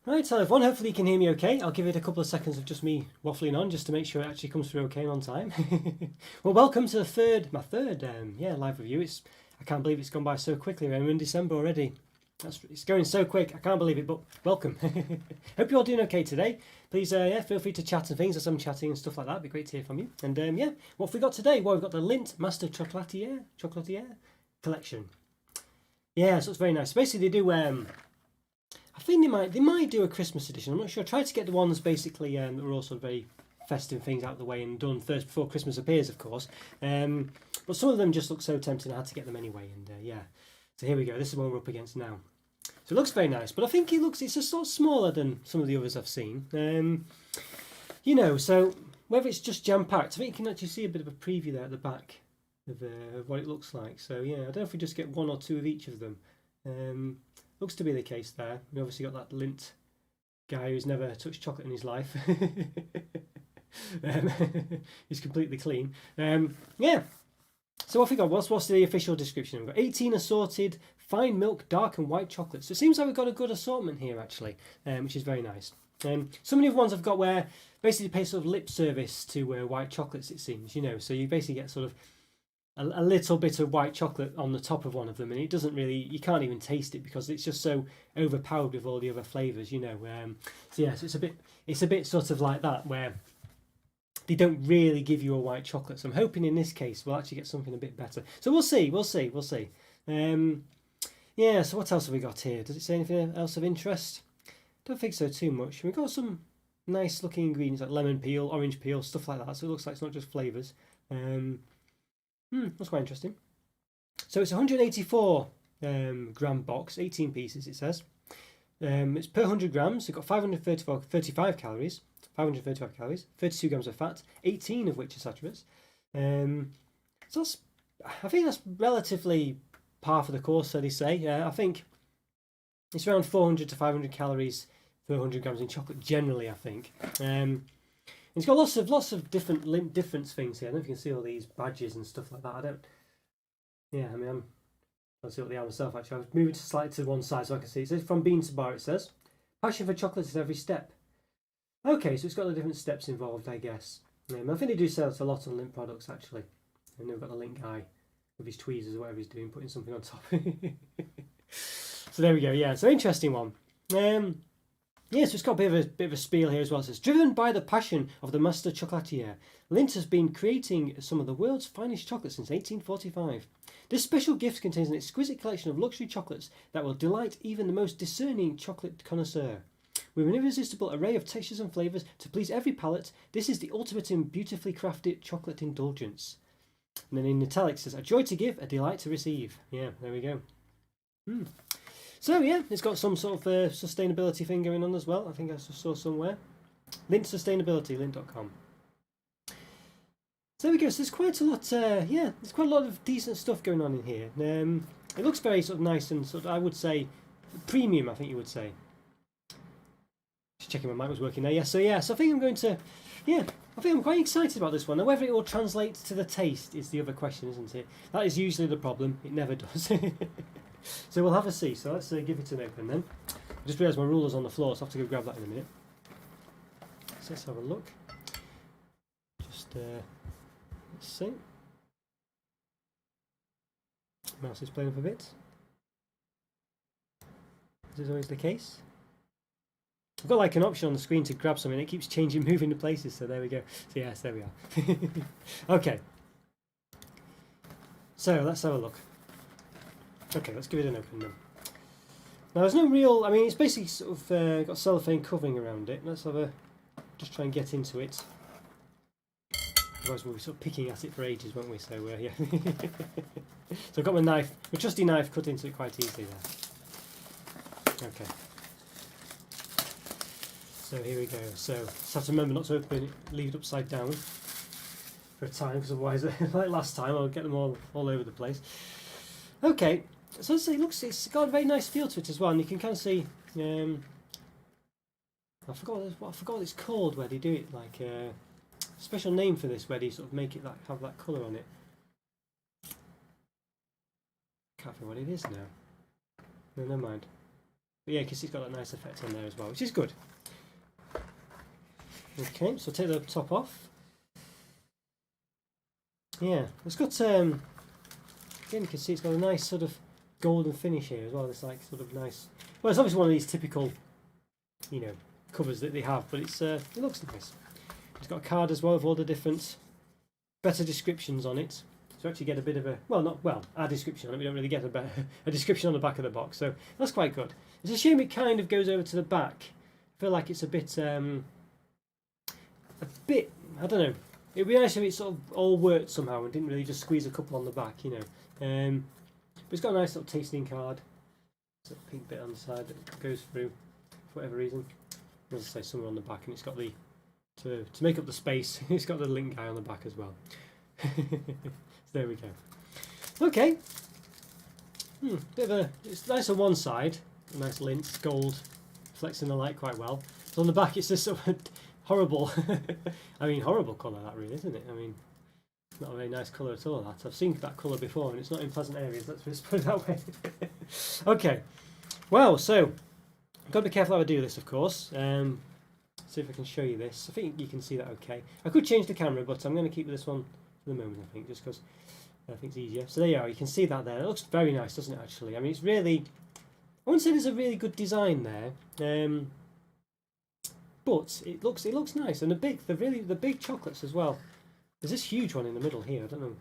Right, hello everyone, hopefully you can hear me okay. I'll give it a couple of seconds of just me waffling on just to make sure it actually comes through okay and on time. Well, welcome to my third live review. I can't believe it's gone by so quickly. We're in December already. It's going so quick, I can't believe it, but welcome. Hope you're all doing okay today. Please feel free to chat and things as I'm chatting and stuff like that. It'd be great to hear from you. And what have we got today? Well, we've got the Lindt Master Chocolatier Collection. Yeah, so it's very nice. Basically, they do I think they might do a Christmas edition. I'm not sure. I tried to get the ones basically that were all sort of very festive things out of the way and done first before Christmas appears, of course. But some of them just look so tempting. I had to get them anyway. And so here we go. This is what we're up against now. So it looks very nice, but I think it's a sort of smaller than some of the others I've seen. So whether it's just jam packed, I think you can actually see a bit of a preview there at the back of what it looks like. So yeah, I don't know if we just get one or two of each of them. Looks to be the case there. We obviously got that Lindt guy who's never touched chocolate in his life. He's completely clean. So what have we got? What's the official description? We've got 18 assorted fine milk, dark and white chocolates. So it seems like we've got a good assortment here actually, which is very nice. Some of the other ones I've got where basically pay sort of lip service to white chocolates, it seems, so you basically get sort of a little bit of white chocolate on the top of one of them, and it doesn't really, you can't even taste it because it's just so overpowered with all the other flavours, So it's a bit sort of like that where they don't really give you a white chocolate. So I'm hoping in this case we'll actually get something a bit better. So we'll see. So what else have we got here? Does it say anything else of interest? Don't think so too much. We've got some nice looking ingredients like lemon peel, orange peel, stuff like that. So it looks like it's not just flavours. That's quite interesting. So it's 184 gram box, 18 pieces it says. It's per 100 grams. It's got 535 calories, 32 grams of fat, 18 of which are saturates. So I think that's relatively par for the course, so they say. I think it's around 400 to 500 calories per 100 grams in chocolate generally, I think. It's got lots of different Lindt difference things here. I don't know if you can see all these badges and stuff like that. I'm trying to see what they are myself actually. I'll move it slightly to one side so I can see. It says from bean to bar, it says. Passion for chocolate is every step. Okay, so it's got the different steps involved, I guess. I think they do sell a lot on Lindt products actually. And they've got the Lindt guy with his tweezers or whatever he's doing, putting something on top. So there we go, yeah. So interesting one. So it's got a bit of a spiel here as well. It says, driven by the passion of the master chocolatier, Lindt has been creating some of the world's finest chocolates since 1845. This special gift contains an exquisite collection of luxury chocolates that will delight even the most discerning chocolate connoisseur. With an irresistible array of textures and flavours to please every palate, this is the ultimate in beautifully crafted chocolate indulgence. And then in italics it says, a joy to give, a delight to receive. Yeah, there we go. So yeah, it's got some sort of sustainability thing going on as well. I think I saw somewhere. Lindt Sustainability, lindt.com. So there we go. So there's quite a lot. There's quite a lot of decent stuff going on in here. It looks very sort of nice and sort of, I would say, premium. I think you would say. Just checking my mic was working there. Yeah. So I think I'm going to. Yeah, I think I'm quite excited about this one. Now, whether it will translate to the taste is the other question, isn't it? That is usually the problem. It never does. So we'll have a see. So let's give it an open then. I just realised my ruler's on the floor, so I have to go grab that in a minute. So let's have a look. Just let's see. Mouse is playing up a bit. This is always the case. I've got like an option on the screen to grab something. It keeps changing, moving to places. So there we go. So yes, there we are. Okay. So let's have a look. Okay, let's give it an open then. Now there's no real, it's basically sort of got cellophane covering around it. Let's just try and get into it. Otherwise we'll be sort of picking at it for ages, won't we? So yeah. So I've got my trusty knife cut into it quite easily there. Okay. So here we go. So just have to remember not to open it, leave it upside down for a time, because otherwise, like last time, I'll get them all over the place. Okay. So it's got a very nice feel to it as well, and you can kind of see. I forgot what it's called where they do it. Like special name for this, where they sort of make it have that colour on it. Can't think what it is now. No, never mind. But yeah, because it's got that nice effect on there as well, which is good. Okay, so take the top off. Yeah, it's got again, you can see it's got a nice sort of golden finish here as well. It's like sort of nice. Well, it's obviously one of these typical, you know, covers that they have, but it's it looks nice. It's got a card as well with all the different better descriptions on it. So actually get a bit of a a description on it. We don't really get a description on the back of the box, so that's quite good. It's a shame it kind of goes over to the back. I feel like it's a bit I don't know. It'd be nice if it sort of all worked somehow and didn't really just squeeze a couple on the back, you know. But it's got a nice little tasting card. Sort of pink bit on the side that goes through for whatever reason. As I say, somewhere on the back, and it's got the to make up the space. It's got the Lindt guy on the back as well. So there we go. Okay. Bit of a. It's nice on one side. A nice Lindt gold, reflecting the light quite well. So on the back, it's this sort of horrible. I mean, horrible colour that really, isn't it? I mean, it's not a very nice colour at all. That I've seen that colour before, and it's not in pleasant areas. Let's just put it that way. Okay. Well, so I've got to be careful how I do this, of course. See if I can show you this. I think you can see that okay. I could change the camera, but I'm going to keep this one for the moment, I think, just because I think it's easier. So there you are. You can see that there. It looks very nice, doesn't it, actually? I mean, it's really... I wouldn't say there's a really good design there, but it looks nice. And the big chocolates as well. There's this huge one in the middle here. I don't know.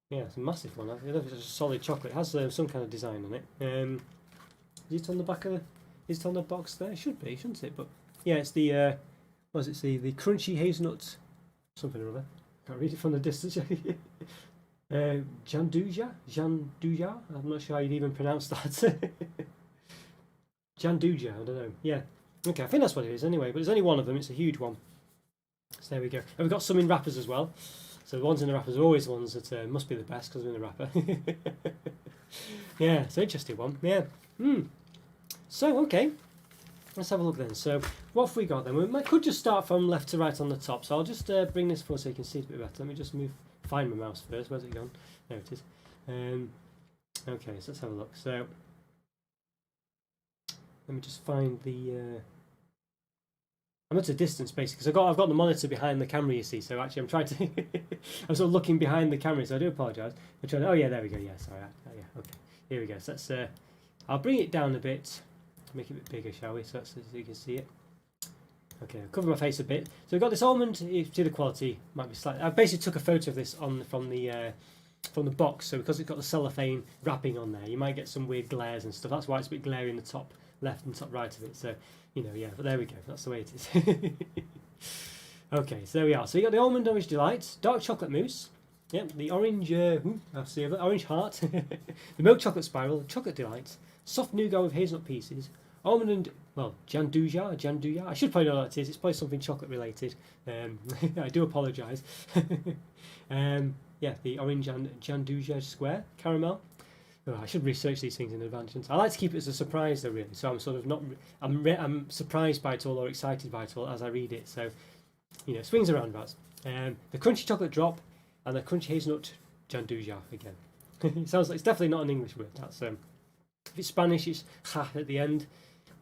Yeah, it's a massive one. I don't know if it's a solid chocolate. It has some kind of design on it. Is it on the back of the... Is it on the box there? It should be, shouldn't it? But yeah, it's the what is it? The crunchy hazelnut something or other. Can't read it from the distance. Gianduja. I'm not sure how you'd even pronounce that. Gianduja. I don't know. Yeah. Okay, I think that's what it is anyway. But there's only one of them. It's a huge one. So there we go. And we've got some in wrappers as well. So the ones in the wrappers are always the ones that must be the best because they're in the wrapper. Yeah, it's an interesting one. Yeah. So okay. Let's have a look then. So what have we got then? We could just start from left to right on the top. So I'll just bring this forward so you can see it a bit better. Let me just find my mouse first. Where's it gone? There it is. Okay, so let's have a look. So let me just find the... I'm at a distance basically because I've got the monitor behind the camera, you see. So actually I'm trying to... I'm sort of looking behind the camera, so I do apologise. I'm trying to... Oh yeah, there we go. Yeah, sorry. Yeah, okay. Here we go. So let's... I'll bring it down a bit. Make it a bit bigger, shall we? So you can see it. Okay, I'll cover my face a bit. So we've got this almond. You see the quality might be slightly. I basically took a photo of this from the box. So because it's got the cellophane wrapping on there, you might get some weird glares and stuff. That's why it's a bit glary in the top left and top right of it. So you know, yeah. But there we go. That's the way it is. Okay, so there we are. So you got the almond orange delight, dark chocolate mousse. Yep, the orange. I'll see it. Orange heart. The milk chocolate spiral, chocolate delight, soft nougat with hazelnut pieces. Almond and, well, gianduja. I should probably know what that is. It's probably something chocolate related. I do apologise. Yeah, the orange and gianduja square caramel. Oh, I should research these things in advance. I like to keep it as a surprise, though, really. So I'm sort of not. I'm surprised by it all or excited by it all as I read it. So, you know, swings and roundabouts. The crunchy chocolate drop and the crunchy hazelnut gianduja again. It sounds like it's definitely not an English word. That's if it's Spanish, it's ha at the end.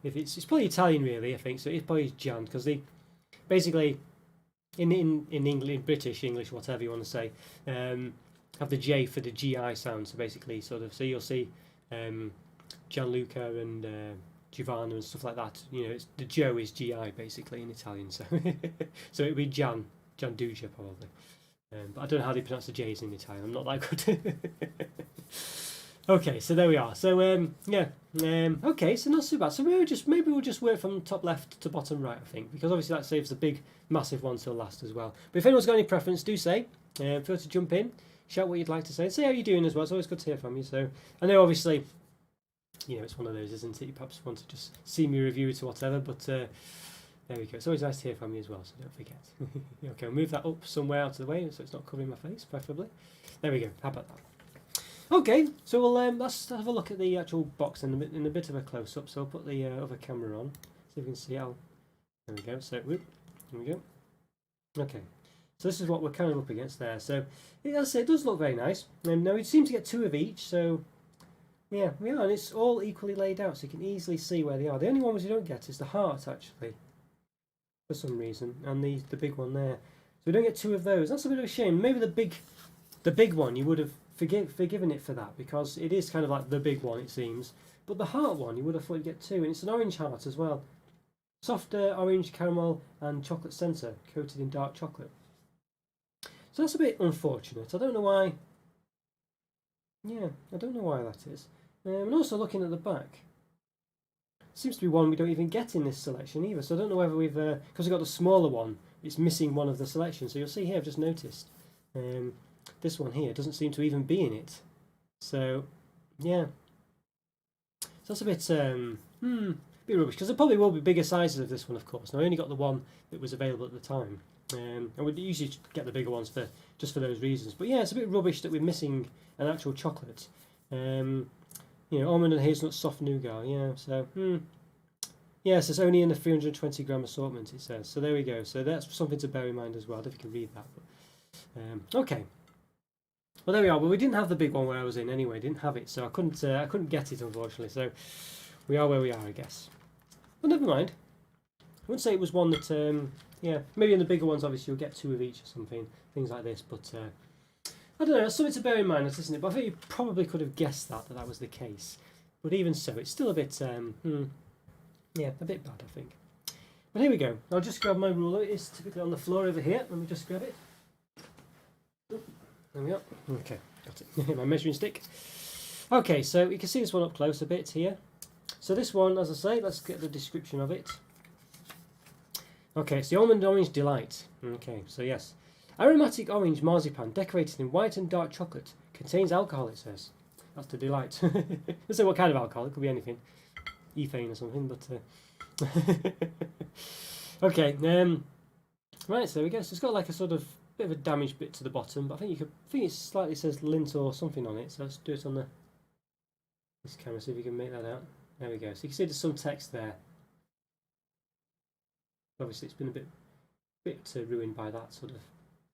If it's probably Italian, really, I think. So it's probably Jan, because they basically in English, in British English, whatever you want to say, have the J for the GI sound. So basically, sort of. So you'll see Gianluca and Giovanna and stuff like that. You know, the Joe is GI basically in Italian. So so it'd be Gianduja probably. But I don't know how they pronounce the J's in Italian. I'm not that good. Okay, so there we are. So yeah, okay, so not so bad. So maybe we'll just work from top left to bottom right, I think, because obviously that saves the big, massive one till last as well. But if anyone's got any preference, do say. Feel free to jump in, shout what you'd like to say, say how you're doing as well. It's always good to hear from you. So I know obviously, you know, it's one of those, isn't it? You perhaps want to just see me review it or whatever, but there we go. It's always nice to hear from you as well, so don't forget. Okay, I'll move that up somewhere out of the way so it's not covering my face, preferably. There we go. How about that? Okay, so we'll let's have a look at the actual box in a bit of a close-up. So I'll put the other camera on, see if we can see how. There we go. So whoop, there we go. Okay, so this is what we're kind of up against there. So it does look very nice. Now we seem to get two of each. So Yeah, we are, and it's all equally laid out, so you can easily see where they are. The only ones you don't get is the heart, actually, for some reason, and the big one there. So we don't get two of those. That's a bit of a shame. Maybe the big one you would have forgiven it for that, because it is kind of like the big one, it seems. But the heart one you would have thought you'd get two, and it's an orange heart as well. Soft orange caramel and chocolate centre coated in dark chocolate. So that's a bit unfortunate. I don't know why. Yeah, I don't know why that is. And also looking at the back, seems to be one we don't even get in this selection either. So I don't know whether we've, because we've got the smaller one, it's missing one of the selections. So you'll see here, I've just noticed, this one here doesn't seem to even be in it. So yeah, so that's a bit bit rubbish, because there probably will be bigger sizes of this one, of course. And I only got the one that was available at the time. I would usually get the bigger ones for just for those reasons. But yeah, it's a bit rubbish that we're missing an actual chocolate. You know, almond and hazelnut soft nougat. Yeah, so yes, it's only in the 320 gram assortment, it says. So there we go. So that's something to bear in mind as well. I don't know if you can read that. But, okay. Well, there we are. Well, we didn't have the big one where I was in anyway. Didn't have it, so I couldn't get it, unfortunately. So we are where we are, I guess. But never mind. I wouldn't say it was one that yeah, maybe in the bigger ones, obviously, you'll get two of each or something, things like this. But I don't know, it's something to bear in mind, isn't it? But I think you probably could have guessed that was the case. But even so, it's still a bit, yeah, a bit bad, I think. But here we go. I'll just grab my ruler. It is typically on the floor over here. Let me just grab it. There we go. Okay, got it. My measuring stick. Okay, so you can see this one up close a bit here. So this one, as I say, let's get the description of it. Okay, it's the Almond Orange Delight. Okay, so yes. Aromatic orange marzipan decorated in white and dark chocolate. Contains alcohol, it says. That's the delight. Let's say what kind of alcohol. It could be anything. Ethane or something, but... okay, right, so there we go. So it's got like a sort of bit of a damaged bit to the bottom, but I think it slightly says Lindt or something on it. So let's do it on this camera, see if you can make that out. There we go. So you can see there's some text there. Obviously it's been a bit ruined by that sort of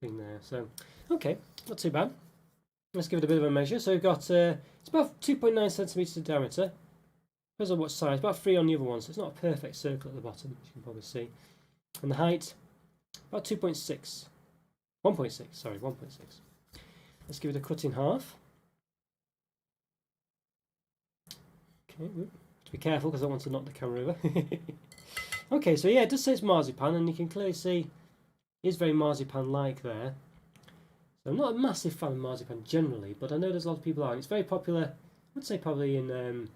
thing there. So, okay, not too bad. Let's give it a bit of a measure. So we've got, it's about 2.9 centimetres in diameter. Depends on what size, about 3 on the other one, so it's not a perfect circle at the bottom, as you can probably see. And the height, about 2.6. 1.6, sorry, 1.6. Let's give it a cut in half. Okay, to be careful because I don't want to knock the camera over. Okay, so yeah, it does say it's marzipan, and you can clearly see it is very marzipan-like there. So I'm not a massive fan of marzipan generally, but I know there's a lot of people are. And it's very popular, I would say probably in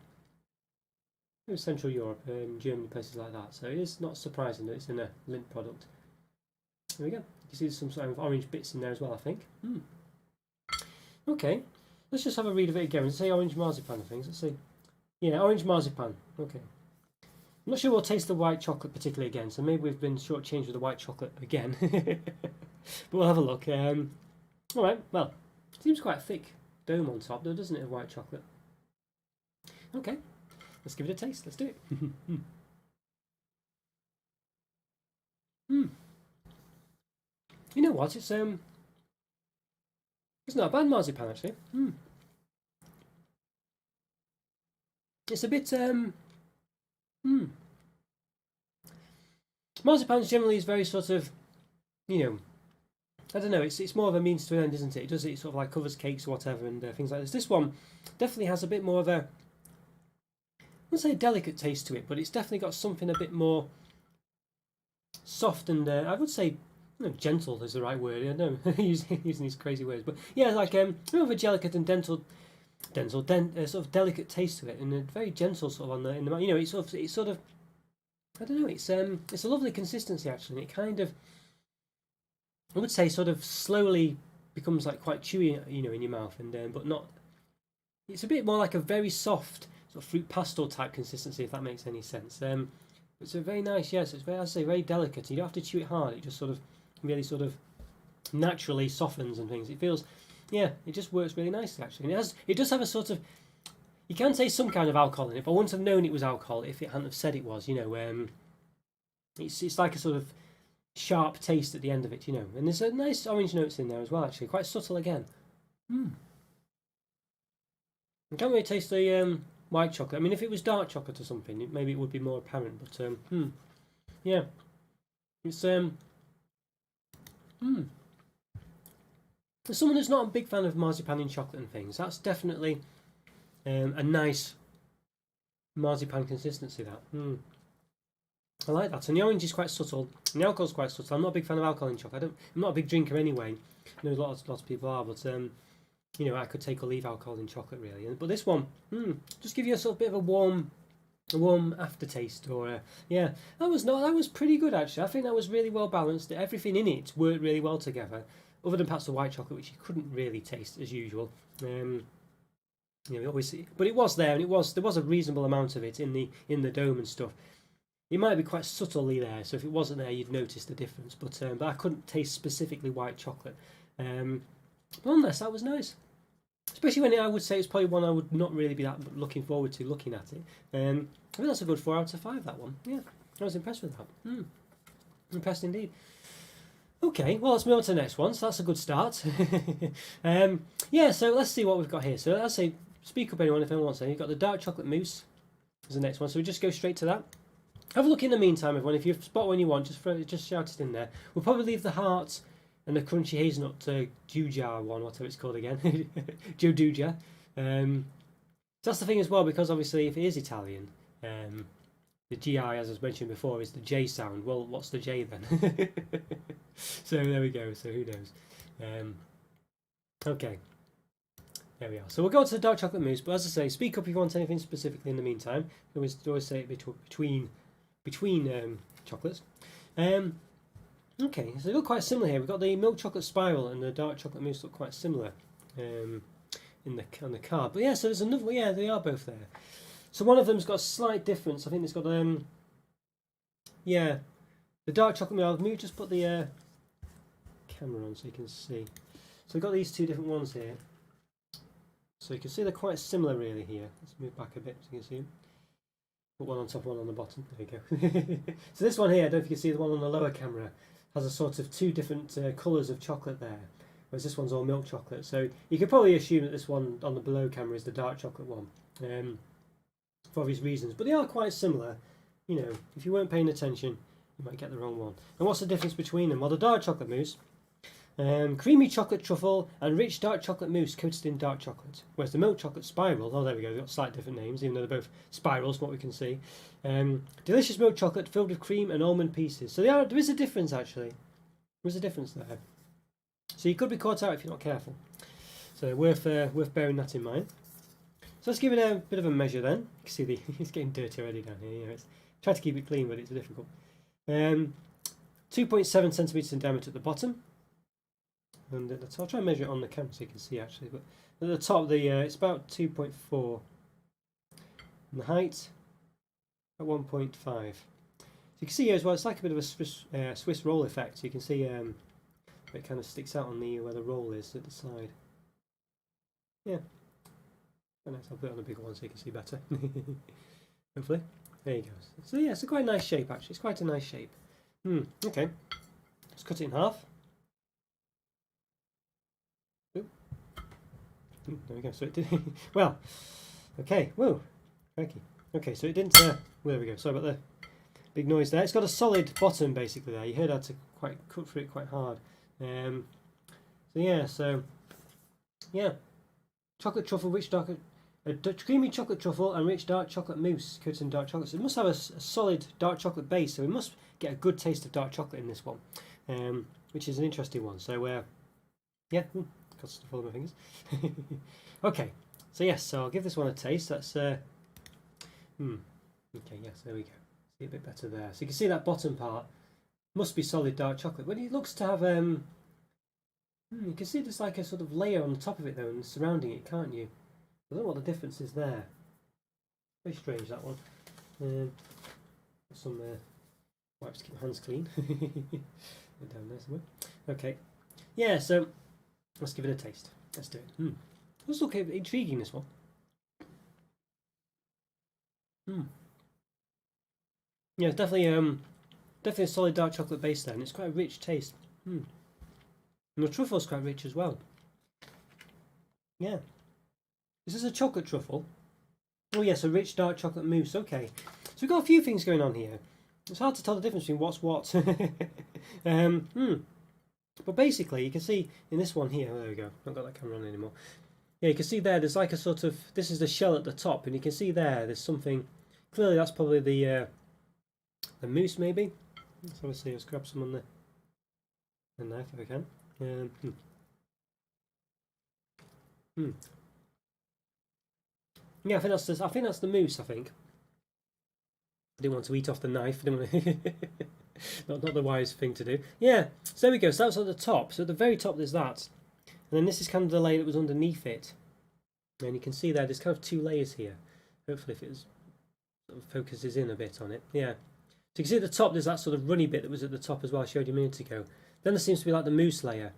Central Europe, Germany, places like that. So it is not surprising that it's in a Lindt product. There we go. You can see there's some sort of orange bits in there as well, I think. Okay, let's just have a read of it again. Let's say orange marzipan, I think. Let's see. Yeah, orange marzipan. Okay. I'm not sure we'll taste the white chocolate particularly again, so maybe we've been shortchanged with the white chocolate again. But we'll have a look. Alright, well, it seems quite thick dome on top though, doesn't it, of white chocolate? Okay, let's give it a taste. Let's do it. You know what? It's not a bad marzipan actually. It's a bit marzipan generally is very sort of, you know, I don't know, it's more of a means to an end, isn't it? It sort of like covers cakes or whatever and things like this. This one definitely has a bit more of a, I wouldn't say a delicate taste to it, but it's definitely got something a bit more soft and I would say, you know, gentle is the right word. I don't know, using these crazy words, but yeah, like more of a delicate and sort of delicate taste to it, and a very gentle sort of in the you know, it's sort of I don't know, it's a lovely consistency actually. And it kind of, I would say, sort of slowly becomes like quite chewy, you know, in your mouth, and but not. It's a bit more like a very soft sort of fruit pastel type consistency, if that makes any sense. It's a very nice, yes. It's very, as I say, very delicate. You don't have to chew it hard. It just sort of really sort of naturally softens and things. It feels, yeah, it just works really nicely actually. And it does have a sort of, you can say some kind of alcohol in it, but I wouldn't have known it was alcohol if it hadn't have said it was. You know, it's like a sort of sharp taste at the end of it, you know. And there's a nice orange notes in there as well, actually, quite subtle again. I can't really taste the white chocolate. I mean, if it was dark chocolate or something, maybe it would be more apparent. But yeah, it's For someone who's not a big fan of marzipan in chocolate and things, that's definitely a nice marzipan consistency. That I like that. And the orange is quite subtle, and the alcohol's quite subtle. I'm not a big fan of alcohol in chocolate. I'm not a big drinker anyway. I know lots of people are, but you know, I could take or leave alcohol in chocolate really. But this one, just give you a sort of bit of a warm aftertaste. Or yeah, that was pretty good actually. I think that was really well balanced. Everything in it worked really well together, other than perhaps the white chocolate, which you couldn't really taste as usual. You know, obviously, but it was there, and there was a reasonable amount of it in the dome and stuff. It might be quite subtly there, so if it wasn't there, you'd notice the difference. But I couldn't taste specifically white chocolate. Nonetheless, that was nice. Especially when I would say it's probably one I would not really be that looking forward to looking at it. I think that's a good 4 out of 5, that one. Yeah, I was impressed with that. Impressed indeed. Okay, well, let's move on to the next one. So that's a good start. Yeah, so let's see what we've got here. So let's say, speak up anyone if anyone wants to. You've got the dark chocolate mousse as the next one. So we just go straight to that. Have a look in the meantime, everyone. If you spot one you want, just shout it in there. We'll probably leave the heart and the crunchy hazelnut gianduja one, whatever it's called again, gianduja. So that's the thing as well, because obviously if it is Italian, the GI, as I was mentioned before, is the J sound. Well, what's the J then? So there we go. So who knows? Okay, there we are. So we'll go to the dark chocolate mousse. But as I say, speak up if you want anything specifically in the meantime. You always say it between chocolates. Okay, so they look quite similar here. We've got the milk chocolate spiral and the dark chocolate mousse look quite similar on the card. But yeah, so there's another. Yeah, they are both there. So one of them's got a slight difference. I think it's got yeah, the dark chocolate mousse. Maybe just put the camera on so you can see. So we've got these two different ones here. So you can see they're quite similar really here. Let's move back a bit so you can see them. Put one on top, one on the bottom. There you go. So this one here, I don't know if you can see the one on the lower camera, has a sort of two different colours of chocolate there, whereas this one's all milk chocolate. So you could probably assume that this one on the below camera is the dark chocolate one, for obvious reasons. But they are quite similar. You know, if you weren't paying attention, you might get the wrong one. And what's the difference between them? Well, the dark chocolate mousse, creamy chocolate truffle and rich dark chocolate mousse coated in dark chocolate. Whereas the milk chocolate spiral, oh there we go, they've got slightly different names, even though they're both spirals from what we can see. Delicious milk chocolate filled with cream and almond pieces. So there is a difference actually. There's a difference there. So you could be caught out if you're not careful. So worth bearing that in mind. So let's give it a bit of a measure then. You can see it's getting dirty already down here. You know, try to keep it clean, but it's difficult. 2.7 centimetres in diameter at the bottom. And I'll try and measure it on the camera so you can see actually. But at the top, it's about 2.4. And the height at 1.5. So you can see here as well, it's like a bit of a Swiss roll effect. So you can see it kind of sticks out on where the roll is at the side. Yeah. Very nice. I'll put it on the bigger one so you can see better. Hopefully. There you go. So yeah, it's a quite nice shape actually. It's quite a nice shape. Okay. Let's cut it in half. There we go. So it did. Well, okay. Whoa, crikey. Okay, so it didn't. There we go. Sorry about the big noise there. It's got a solid bottom basically there. You heard I had to cut through it quite hard. So yeah, chocolate truffle, rich dark, creamy chocolate truffle and rich dark chocolate mousse coated in dark chocolate. So it must have a solid dark chocolate base. So we must get a good taste of dark chocolate in this one, which is an interesting one. So yeah. Got stuff all over my fingers. Okay, so yes, so I'll give this one a taste. That's okay, yes, there we go. See a bit better there. So you can see that bottom part must be solid dark chocolate. But it looks to have you can see there's like a sort of layer on the top of it though and surrounding it, can't you? I don't know what the difference is there. Very strange that one. Some wipes to keep my hands clean. Down there somewhere. Okay, yeah, so let's give it a taste. Let's do it. Let's look intriguing, this one. Yeah, it's definitely a solid dark chocolate base there, and it's quite a rich taste. And the truffle's quite rich as well. Yeah. This is a chocolate truffle. Oh yes, a rich dark chocolate mousse. Okay, so we've got a few things going on here. It's hard to tell the difference between what's what. But basically, you can see in this one here. There we go. Not got that camera on anymore. Yeah, you can see there. There's like a sort of. This is the shell at the top, and you can see there. There's something. Clearly, that's probably the mousse, maybe. Let's have a see. Let's grab some on the knife if I can. Yeah, I think that's the mousse. I think. I didn't want to eat off the knife. I didn't want to not the wise thing to do. Yeah, so there we go. So that's at the top. So at the very top there's that. And then this is kind of the layer that was underneath it. And you can see there's kind of two layers here. Hopefully if it sort of focuses in a bit on it. Yeah. So you can see at the top there's that sort of runny bit that was at the top as well, I showed you a minute ago. Then there seems to be like the mousse layer.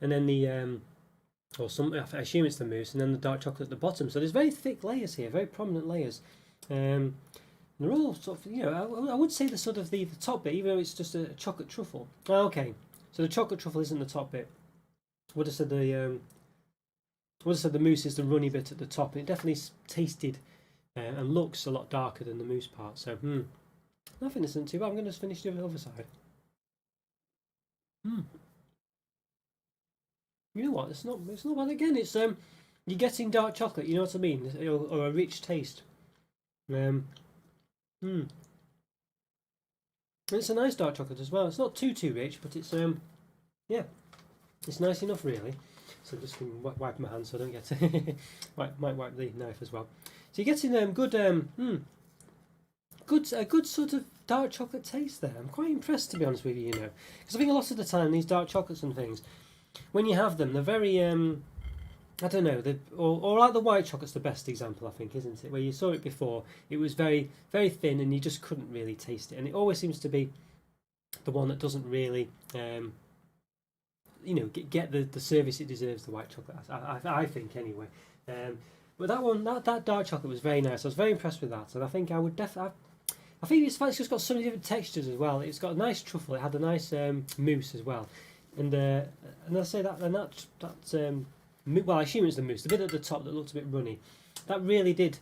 And then the, I assume it's the mousse, and then the dark chocolate at the bottom. So there's very thick layers here, very prominent layers. They're all sort of, I would say the sort of the top bit, even though it's just a chocolate truffle. Oh, okay, so the chocolate truffle isn't the top bit. Would have said the mousse is the runny bit at the top. And it definitely tasted and looks a lot darker than the mousse part. So, nothing isn't too bad. I'm going to just finish the other side. You know what? It's not bad again. It's you're getting dark chocolate. You know what I mean, or a rich taste. It's a nice dark chocolate as well. It's not too rich, but it's yeah, it's nice enough really. So just wipe my hands so I don't get might wipe the knife as well. So you're getting a good sort of dark chocolate taste there. I'm quite impressed, to be honest with you, because I think a lot of the time these dark chocolates and things, when you have them, they're very I don't know, or like the white chocolate's the best example, I think, isn't it? Where you saw it before, it was very, very thin and you just couldn't really taste it. And it always seems to be the one that doesn't really, get the service it deserves, the white chocolate, I think, anyway. But that one, that dark chocolate was very nice. I was very impressed with that. And I think I would definitely, I think it's just got so many different textures as well. It's got a nice truffle, it had a nice mousse as well. And I say that, and that well, I assume it's the mousse, the bit at the top that looked a bit runny. That really did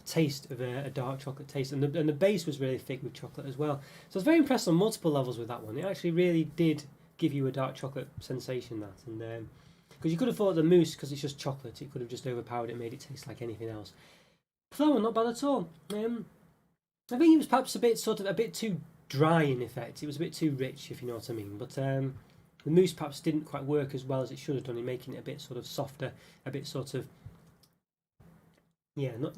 taste of a dark chocolate taste, and the base was really thick with chocolate as well. So I was very impressed on multiple levels with that one. It actually really did give you a dark chocolate sensation, that, and because you could have thought the mousse, because it's just chocolate, it could have just overpowered it, made it taste like anything else. But that one, not bad at all. I think it was perhaps a bit too dry in effect. It was a bit too rich, if you know what I mean. But the mousse perhaps didn't quite work as well as it should have done in making it a bit sort of softer, a bit sort of, not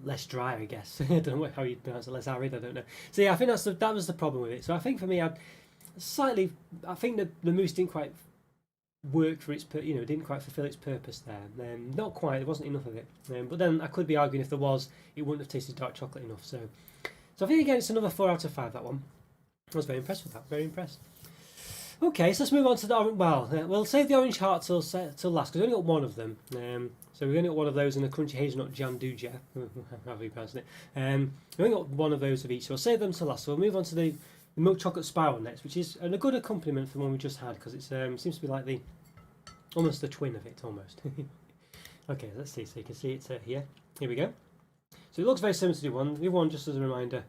less dry, I guess. I don't know how you'd pronounce it, less arid, I don't know. So yeah, I think that was the problem with it. So I think for me, I think that the mousse didn't quite work for its, didn't quite fulfil its purpose there. Not quite, there wasn't enough of it. But then I could be arguing if there was, it wouldn't have tasted dark chocolate enough. So I think again, it's another 4 out of 5, that one. I was very impressed with that, very impressed. Okay, so let's move on to the orange. Well, we'll save the orange heart till last, because we only got one of them. So we only got one of those and a crunchy hazelnut gianduja. How are you pronouncing it? We only got one of those of each, so we'll save them till last. So we'll move on to the milk chocolate spiral next, which is a good accompaniment for the one we just had, because it seems to be like almost the twin of it, almost. Okay, let's see. So you can see it here. Here we go. So it looks very similar to the one. The one, just as a reminder,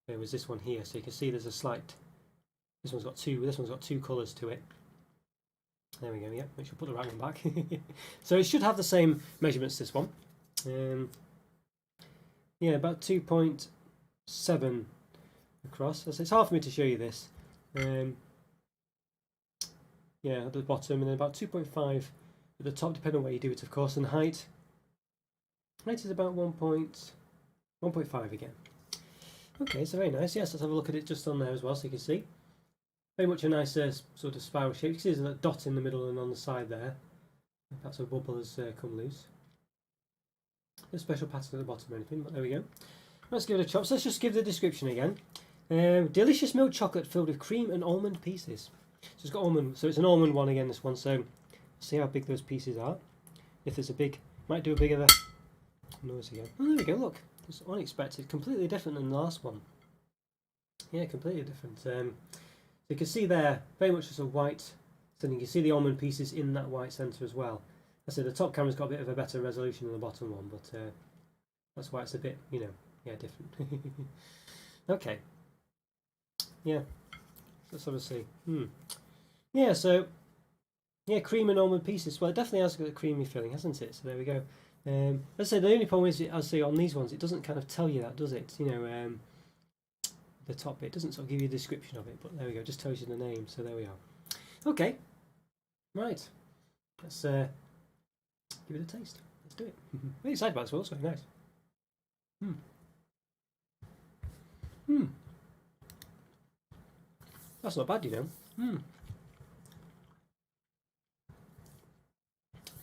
there was this one here. So you can see there's a slight. This one's got two colours to it. There we go. Yeah, make sure I put the right one back. So it should have the same measurements. This one. Yeah, about 2.7 across. So it's hard for me to show you this. Yeah, at the bottom, and then about 2.5 at the top, depending on where you do it, of course. And height is about 1.5 again. Okay, so very nice. Yes, let's have a look at it just on there as well, so you can see. Very much a nice sort of spiral shape. You can see there's a dot in the middle and on the side there. Perhaps a bubble has come loose. No special pattern at the bottom or anything, but there we go. Let's give it a chop. So let's just give the description again. Delicious milk chocolate filled with cream and almond pieces. So it's got almond. So it's an almond one again. This one. So see how big those pieces are. If there's a big, might do a bigger noise again. Oh, there we go. Look, it's unexpected. Completely different than the last one. Yeah, completely different. You can see there, very much just a white, then you can see the almond pieces in that white centre as well. I said the top camera's got a bit of a better resolution than the bottom one, but that's why it's a bit, you know, yeah, different. Okay. Yeah. Let's have a see. Yeah, so yeah, cream and almond pieces. Well, it definitely has got a creamy filling, hasn't it? So there we go. Let's say the only problem is, I say on these ones, it doesn't kind of tell you that, does it? You know, the top bit doesn't sort of give you a description of it, but there we go. It just tells you the name. So there we are. Okay. Right. Let's give it a taste. Let's do it. Really excited about this one. It's very nice. That's not bad, you know.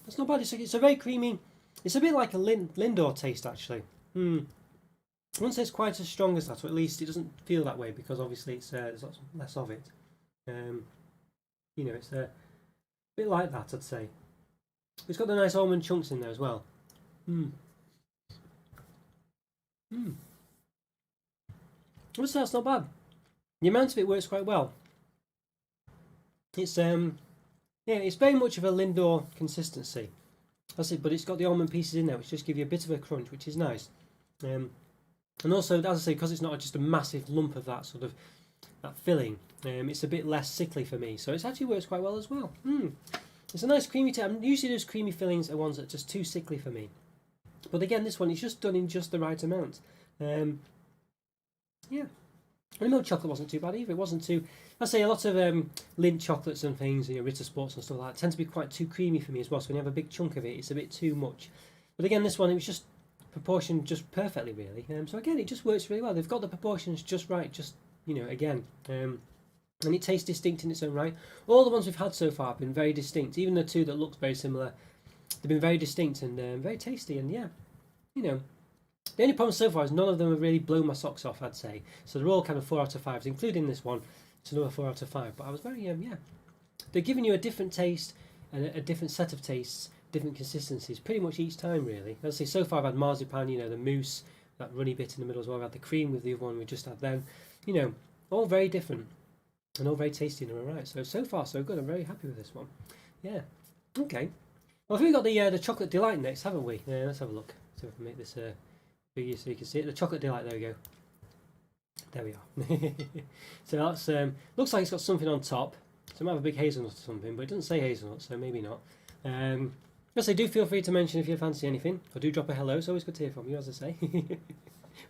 It's not bad. It's a very creamy. It's a bit like a Lindor taste, actually. I wouldn't say it's quite as strong as that, or at least it doesn't feel that way because obviously it's there's lots less of it. You know, it's a bit like that, I'd say. It's got the nice almond chunks in there as well. I would say that's not bad. The amount of it works quite well. It's yeah, it's very much of a Lindor consistency. That's it, but it's got the almond pieces in there, which just give you a bit of a crunch, which is nice. And also, as I say, because it's not just a massive lump of that sort of that filling, it's a bit less sickly for me. So it actually works quite well as well. It's a nice creamy taste. Usually those creamy fillings are ones that are just too sickly for me. But again, this one is just done in just the right amount. Yeah. And the milk chocolate wasn't too bad either. It wasn't too. I say a lot of Lindt chocolates and things, you know, Ritter Sports and stuff like that, tend to be quite too creamy for me as well. So when you have a big chunk of it, it's a bit too much. But again, this one, it was just proportioned just perfectly, really. So again, it just works really well. They've got the proportions just right. Just, you know, again, and it tastes distinct in its own right. All the ones we've had so far have been very distinct. Even the two that looked very similar, they've been very distinct and very tasty. And yeah, you know. The only problem so far is none of them have really blown my socks off, I'd say. So they're all kind of 4 out of 5s, including this one. It's another 4 out of 5. But I was very, yeah. They're giving you a different taste and a different set of tastes, different consistencies, pretty much each time, really. As I say, so far I've had marzipan, you know, the mousse, that runny bit in the middle as well. I've had the cream with the other one we just had then. You know, all very different and all very tasty in their own right. So far, so good. I'm very happy with this one. Yeah. Okay. Well, we've got the chocolate delight next, haven't we? Yeah, let's have a look. See if I can make this bigger so you can see it. The chocolate delight, there we go. There we are. So that's looks like it's got something on top. So it might have a big hazelnut or something, but it doesn't say hazelnut, so maybe not. Yes, I do feel free to mention if you fancy anything, or do drop a hello. It's always good to hear from you, as I say.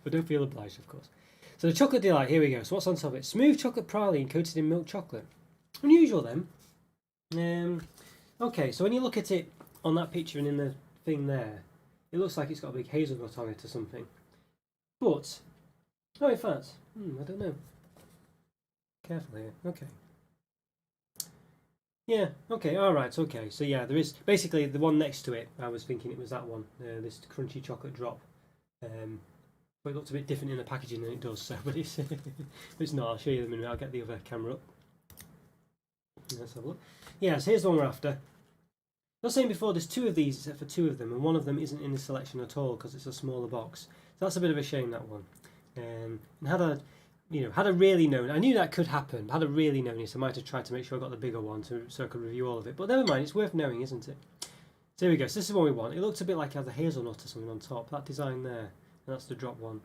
But don't feel obliged, of course. So the chocolate delight, here we go. So what's on top of it? Smooth chocolate praline coated in milk chocolate. Unusual then. Okay, so when you look at it on that picture and in the thing there, it looks like it's got a big hazelnut on it or something. But, oh, in fact, I don't know. Careful here. Okay. Yeah, okay, alright, okay. So yeah, there is, basically the one next to it, I was thinking it was that one, this crunchy chocolate drop. But it looked a bit different in the packaging than it does, so, but it's, it's not. I'll show you in a minute. I'll get the other camera up. Let's have a look. Yeah, so here's the one we're after. I was saying before, there's 2 of these except for 2 of them, and one of them isn't in the selection at all because it's a smaller box. So that's a bit of a shame, that one. And had I really known, I knew that could happen. Had I really known it, I might have tried to make sure I got the bigger one so I could review all of it. But never mind, it's worth knowing, isn't it? So here we go. So this is what we want. It looks a bit like it has a hazelnut or something on top. That design there, and that's the drop one.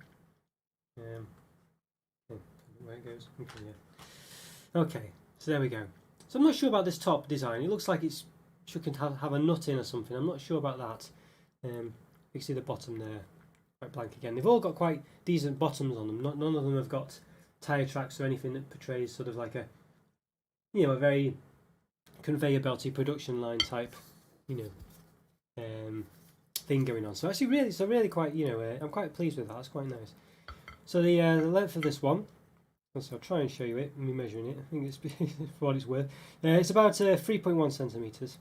Where it goes. Okay, yeah. Okay, so there we go. So I'm not sure about this top design. It looks like it's should have a nut in or something. I'm not sure about that. You can see the bottom there, quite blank again. They've all got quite decent bottoms on them. None of them have got tyre tracks or anything that portrays sort of like a, you know, a very conveyor belty production line type, you know, thing going on. So actually, really quite, you know, I'm quite pleased with that. It's quite nice. So the length of this one. So I'll try and show you it. Me measuring it. I think it's for what it's worth. It's about 3.1 centimeters.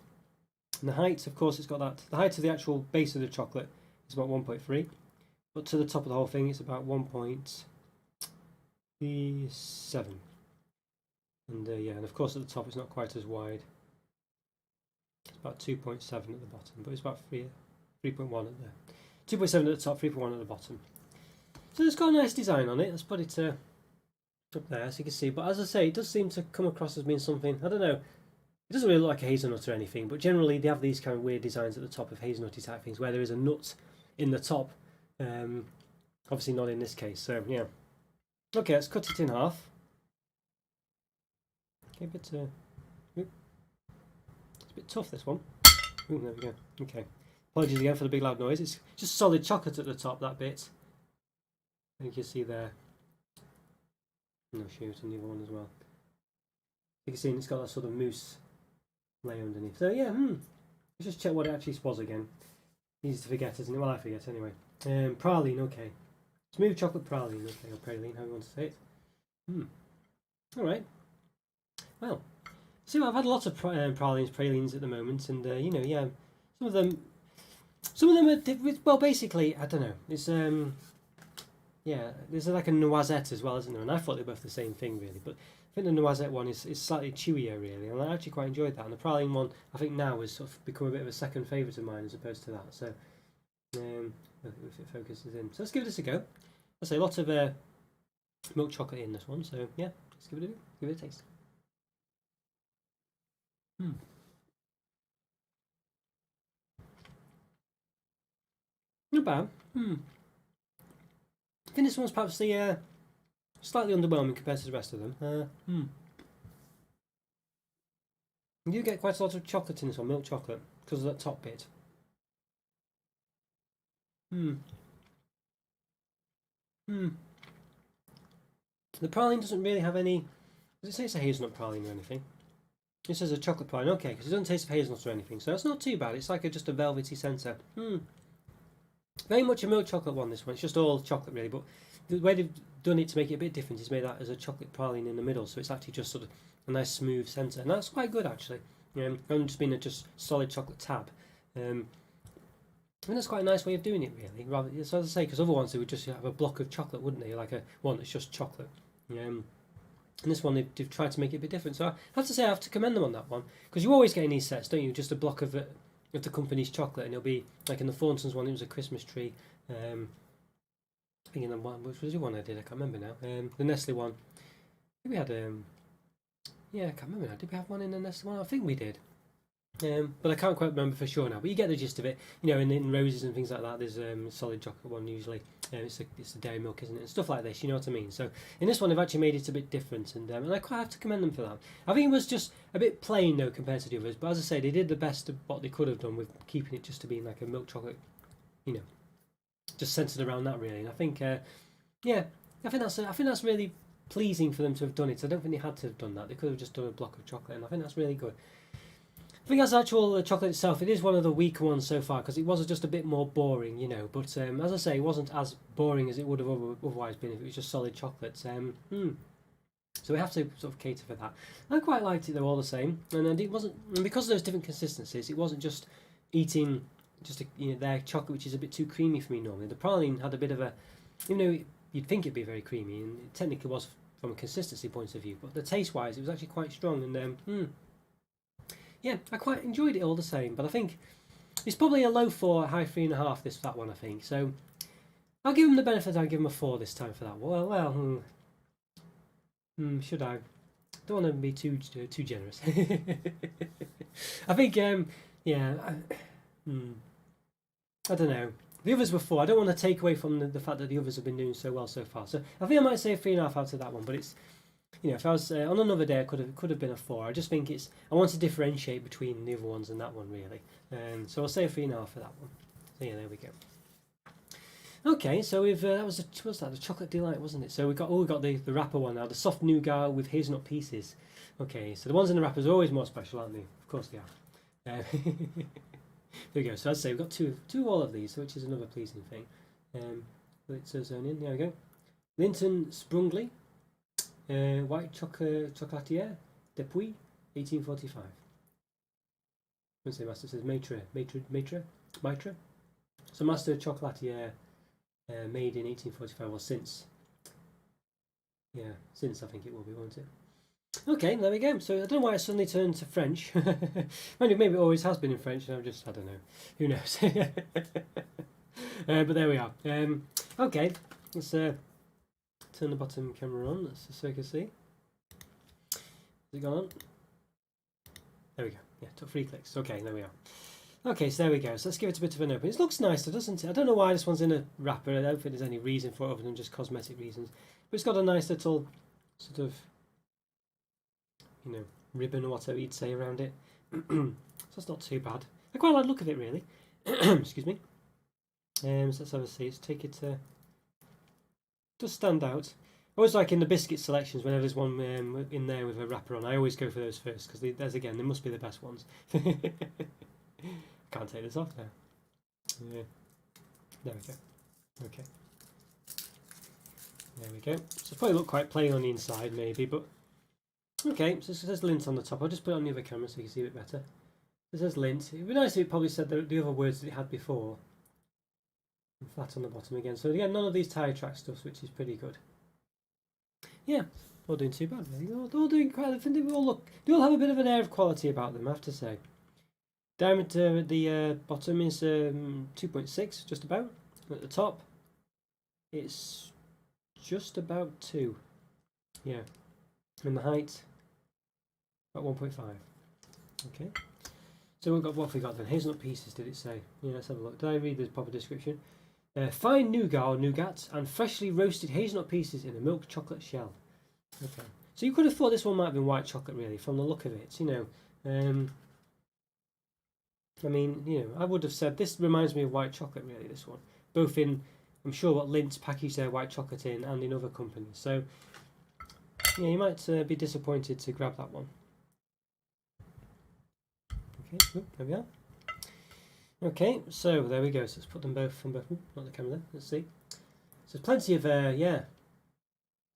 And the height, of course, it's got that. The height of the actual base of the chocolate is about 1.3, but to the top of the whole thing, it's about 1.7. And yeah, and of course at the top, it's not quite as wide. It's about 2.7 at the bottom, but it's about 3.1 at the 2.7 at the top, 3.1 at the bottom. So it's got a nice design on it. Let's put it up there so you can see. But as I say, it does seem to come across as being something, I don't know, It doesn't really look like a hazelnut or anything, but generally they have these kind of weird designs at the top of hazelnutty type things where there is a nut in the top. Obviously not in this case, so yeah. Okay, let's cut it in half. Okay, it's a bit tough, this one. Ooh, there we go. Okay. Apologies again for the big loud noise. It's just solid chocolate at the top, that bit. I think you can see there. No, shoot, and the other one as well. You can see it's got that sort of mousse layer underneath. So yeah, let's just check what it actually was again. Easy to forget, isn't it? Well, I forget anyway. Praline, okay. Smooth chocolate praline, okay, or praline, how you want to say it. Alright. Well, so I've had lots of pralines at the moment, and you know, yeah, some of them are, well, basically, I don't know, it's, yeah, there's like a noisette as well, isn't there? And I thought they were both the same thing, really, but I think the noisette one is slightly chewier, really, and I actually quite enjoyed that. And the praline one, I think now has sort of become a bit of a second favourite of mine as opposed to that. So, if it focuses in, so let's give this a go. I say lots of milk chocolate in this one, so yeah, let's give it a taste. Not bad. I think this one's perhaps the slightly underwhelming compared to the rest of them. You do get quite a lot of chocolate in this one, milk chocolate, because of that top bit. The praline doesn't really have any. Does it say it's a hazelnut praline or anything? It says a chocolate praline, okay, because it doesn't taste of hazelnut or anything, so it's not too bad. It's like just a velvety centre. Very much a milk chocolate one, this one. It's just all chocolate, really, but the way they've done it to make it a bit different is made that as a chocolate praline in the middle, so it's actually just sort of a nice smooth centre, and that's quite good, actually. Rather than just being a just solid chocolate tab. I think that's quite a nice way of doing it, really. Rather, so as I say, because other ones they would just have a block of chocolate, wouldn't they? Like a one that's just chocolate. And this one they've tried to make it a bit different. So I have to say I have to commend them on that one, because you always get in these sets, don't you? Just a block of the company's chocolate, and it'll be like in the Thornton's one. It was a Christmas tree. I think in the one, which was the one I did? I can't remember now. The Nestle one. I think we had yeah, I can't remember now. Did we have one in the Nestle one? I think we did. But I can't quite remember for sure now. But you get the gist of it. You know, in roses and things like that, there's a solid chocolate one usually. It's the dairy milk, isn't it? And stuff like this. You know what I mean? So in this one, they've actually made it a bit different, and I quite have to commend them for that. I think it was just a bit plain though compared to the others. But as I say, they did the best of what they could have done with keeping it just to being like a milk chocolate. You know, just centered around that really. And I think, yeah, I think that's really pleasing for them to have done it. I don't think they had to have done that. They could have just done a block of chocolate, and I think that's really good. I think as actual chocolate itself, it is one of the weaker ones so far, because it was just a bit more boring, you know. But as I say, it wasn't as boring as it would have otherwise been if it was just solid chocolate. So we have to sort of cater for that. I quite liked it though, all the same, and it wasn't, and because there's different consistencies. It wasn't just eating their chocolate, which is a bit too creamy for me normally. The praline had a bit of a, even though you'd think it'd be very creamy, and it technically was from a consistency point of view, but the taste-wise, it was actually quite strong, and yeah, I quite enjoyed it all the same. But I think it's probably a low 4, high 3.5. That one, I think. So I'll give them the benefit. I'll give them a 4 this time for that. Well, should I? Don't want to be too generous. I think, yeah, I don't know. The others were 4. I don't want to take away from the fact that the others have been doing so well so far. So I think I might say a 3.5 out of that one. But it's, you know, if I was on another day, I could have been a 4. I just think I want to differentiate between the other ones and that one really. So I'll say a 3.5 for that one. So yeah, there we go. Okay, so we've what's that? The chocolate delight, wasn't it? So we got the wrapper one now, the soft nougat with hazelnut pieces. Okay, so the ones in the wrappers are always more special, aren't they? Of course they are. There we go. So as I say, we've got two all of these, which is another pleasing thing. Let's zone in. There we go. Lindt Sprungli. White Chocolatier depuis 1845. Let's say Master, says Maitre. So Master Chocolatier made in 1845, well since I think it will be, won't it? Okay, there we go. So I don't know why I suddenly turned to French. Maybe it always has been in French, and I don't know. Who knows? But there we are. Okay, let's turn the bottom camera on, so you can see. Is it gone on? There we go. Yeah, took 3 clicks. Okay, there we are. Okay, so there we go. So let's give it a bit of an open. It looks nice, doesn't it? I don't know why this one's in a wrapper. I don't think there's any reason for it other than just cosmetic reasons. But it's got a nice little sort of, ribbon or whatever you'd say around it. So it's not too bad. I quite like the look of it, really. Excuse me. So let's have a see. Let's take it. Does stand out. I always like in the biscuit selections, whenever there's one in there with a wrapper on, I always go for those first because they must be the best ones. Can't take this off now. Yeah. There we go. Okay. There we go. So probably look quite plain on the inside, maybe, but okay. So it says Lindt on the top. I'll just put it on the other camera so you can see it better. It says Lindt. It'd be nice if it probably said the other words that it had before. And flat on the bottom again. So again, none of these tire track stuffs, which is pretty good. Yeah, not doing too bad really. They're all doing quite. I think they all have a bit of an air of quality about them, I have to say. Diameter at the bottom is 2.6, just about. At the top, it's just about 2. Yeah, and the height about 1.5. Okay. So we've got what have we got then? Hazelnut pieces, did it say? Yeah, let's have a look. Did I read the proper description? Fine nougat or nougat and freshly roasted hazelnut pieces in a milk chocolate shell. Okay. So you could have thought this one might have been white chocolate, really, from the look of it. I mean, I would have said this reminds me of white chocolate, really, this one. Both in, I'm sure, what Lindt's packaged their white chocolate in and in other companies. So, yeah, you might be disappointed to grab that one. Okay, there we are. Okay, so there we go. So let's put them both on both. Not the camera there. Let's see. So there's plenty of, yeah.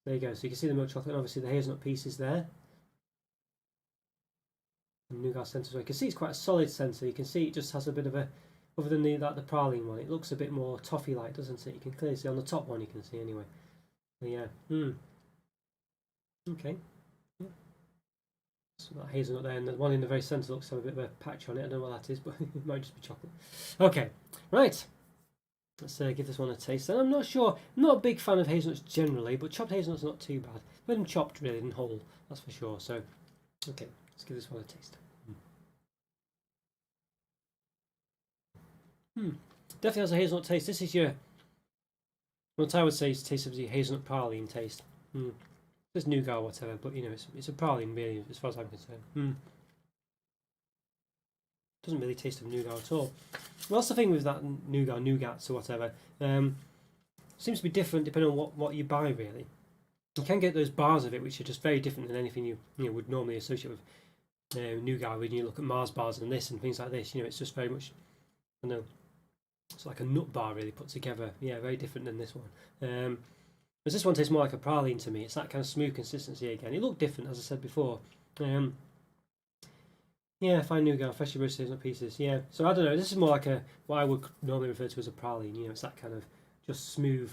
There you go. So you can see the milk chocolate and obviously the hazelnut pieces there. And nougat centre. So you can see it's quite a solid centre. You can see it just has a bit of a, other than the praline one, it looks a bit more toffee-like, doesn't it? You can clearly see on the top one. You can see anyway. So yeah. Okay. Yeah. So that hazelnut there, and the one in the very centre looks to have a bit of a patch on it. I don't know what that is, but it might just be chocolate. Okay, right. Let's give this one a taste. And I'm not sure. I'm not a big fan of hazelnuts generally, but chopped hazelnuts not too bad. But them chopped really in whole, that's for sure. So, okay, let's give this one a taste. Definitely has a hazelnut taste. This is what I would say is taste of the hazelnut praline taste. There's nougat or whatever, but it's a praline really, as far as I'm concerned. Doesn't really taste of nougat at all. Well, that's the thing with that nougats or whatever. Seems to be different depending on what you buy really. You can get those bars of it which are just very different than anything you would normally associate with nougat. When you look at Mars bars and this and things like this, it's just very much, I don't know, it's like a nut bar really put together. Yeah, very different than this one. Whereas this one tastes more like a praline to me. It's that kind of smooth consistency again. It looked different, as I said before. Yeah, fine nougat, freshly roasted hazelnut pieces. Yeah, so I don't know. This is more like what I would normally refer to as a praline. It's that kind of just smooth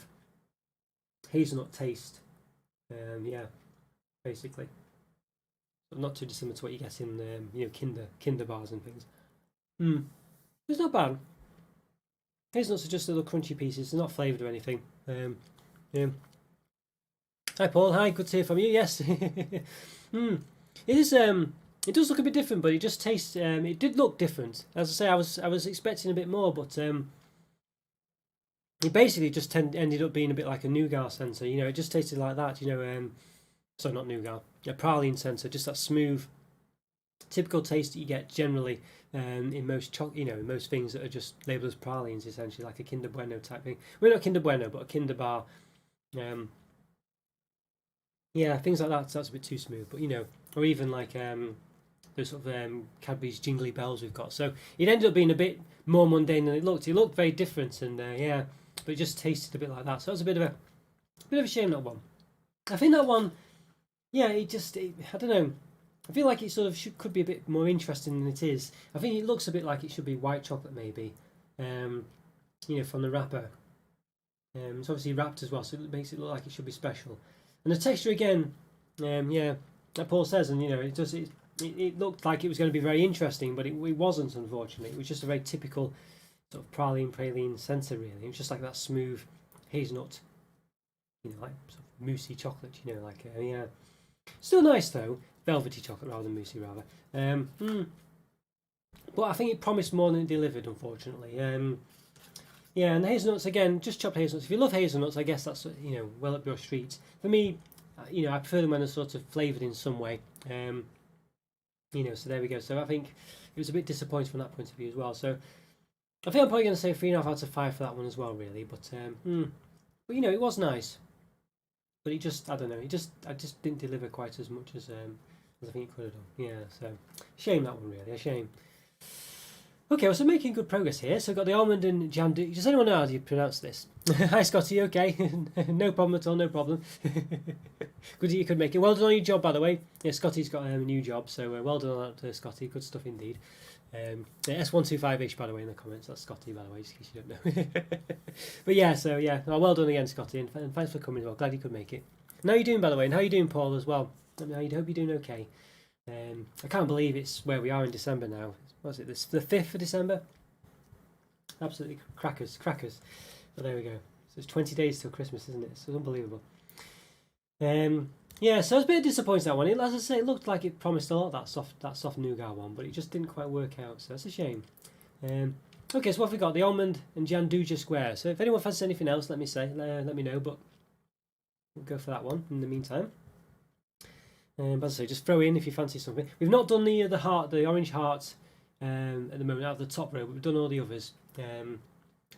hazelnut taste. Yeah, basically. But not too dissimilar to what you get in Kinder bars and things. It's not bad. Hazelnuts are just little crunchy pieces. They're not flavoured or anything. Yeah. Hi Paul. Hi. Good to hear from you. Yes. It is. It does look a bit different, but it just tastes. It did look different. As I say, I was expecting a bit more, but it basically just ended up being a bit like a nougat centre. It just tasted like that. Sorry, not nougat. A praline centre, just that smooth, typical taste that you get generally in most in most things that are just labelled as pralines, essentially like a Kinder Bueno type thing. Well, not Kinder Bueno, but a Kinder bar. Yeah, things like that. So that's a bit too smooth, but or even like those sort of Cadbury's Jingly Bells we've got. So it ended up being a bit more mundane than it looked. It looked very different, and yeah, but it just tasted a bit like that. So it was a bit of a shame, that one. I think that one, yeah, I don't know. I feel like it sort of could be a bit more interesting than it is. I think it looks a bit like it should be white chocolate, maybe. From the wrapper. It's obviously wrapped as well, so it makes it look like it should be special. And the texture again, yeah, like Paul says, and it looked like it was going to be very interesting, but it wasn't, unfortunately. It was just a very typical sort of praline centre, really. It was just like that smooth hazelnut, like sort of moussey chocolate, yeah. Still nice though. velvety chocolate rather than moussey rather. But I think it promised more than it delivered, unfortunately. Yeah, and the hazelnuts again, just chopped hazelnuts. If you love hazelnuts, I guess that's well up your street. For me, I prefer them when they're sort of flavoured in some way. So there we go. So I think it was a bit disappointing from that point of view as well. So I think I'm probably going to say 3.5 out of 5 for that one as well, really. But it was nice. But I don't know. I just didn't deliver quite as much as I think it could have done. Yeah, so shame that one, really. A shame. Okay, well, so making good progress here. So I've got the almond and gianduja. Does anyone know how you pronounce this? Hi, Scotty. Okay, no problem at all. No problem. Good that you could make it. Well done on your job, by the way. Yeah, Scotty's got a new job, so well done on that, Scotty. Good stuff indeed. S125ish, by the way, in the comments. That's Scotty, by the way, just in case you don't know. But yeah, so yeah, well done again, Scotty, and thanks for coming. Well, glad you could make it. And how are you doing, by the way? And how are you doing, Paul, as well? I hope you're doing okay. I can't believe it's where we are in December now. What's it? The 5th of December? Absolutely crackers. But there we go. So it's 20 days till Christmas, isn't it? It's unbelievable. Yeah, so I was a bit disappointed that one. As I say, it looked like it promised a lot, that soft nougat one, but it just didn't quite work out. So that's a shame. Okay, so what have we got? The almond and gianduja square. So if anyone fancies anything else, let me know. But we'll go for that one in the meantime. As I say, just throw in if you fancy something. We've not done the orange heart at the moment out of the top row, but we've done all the others.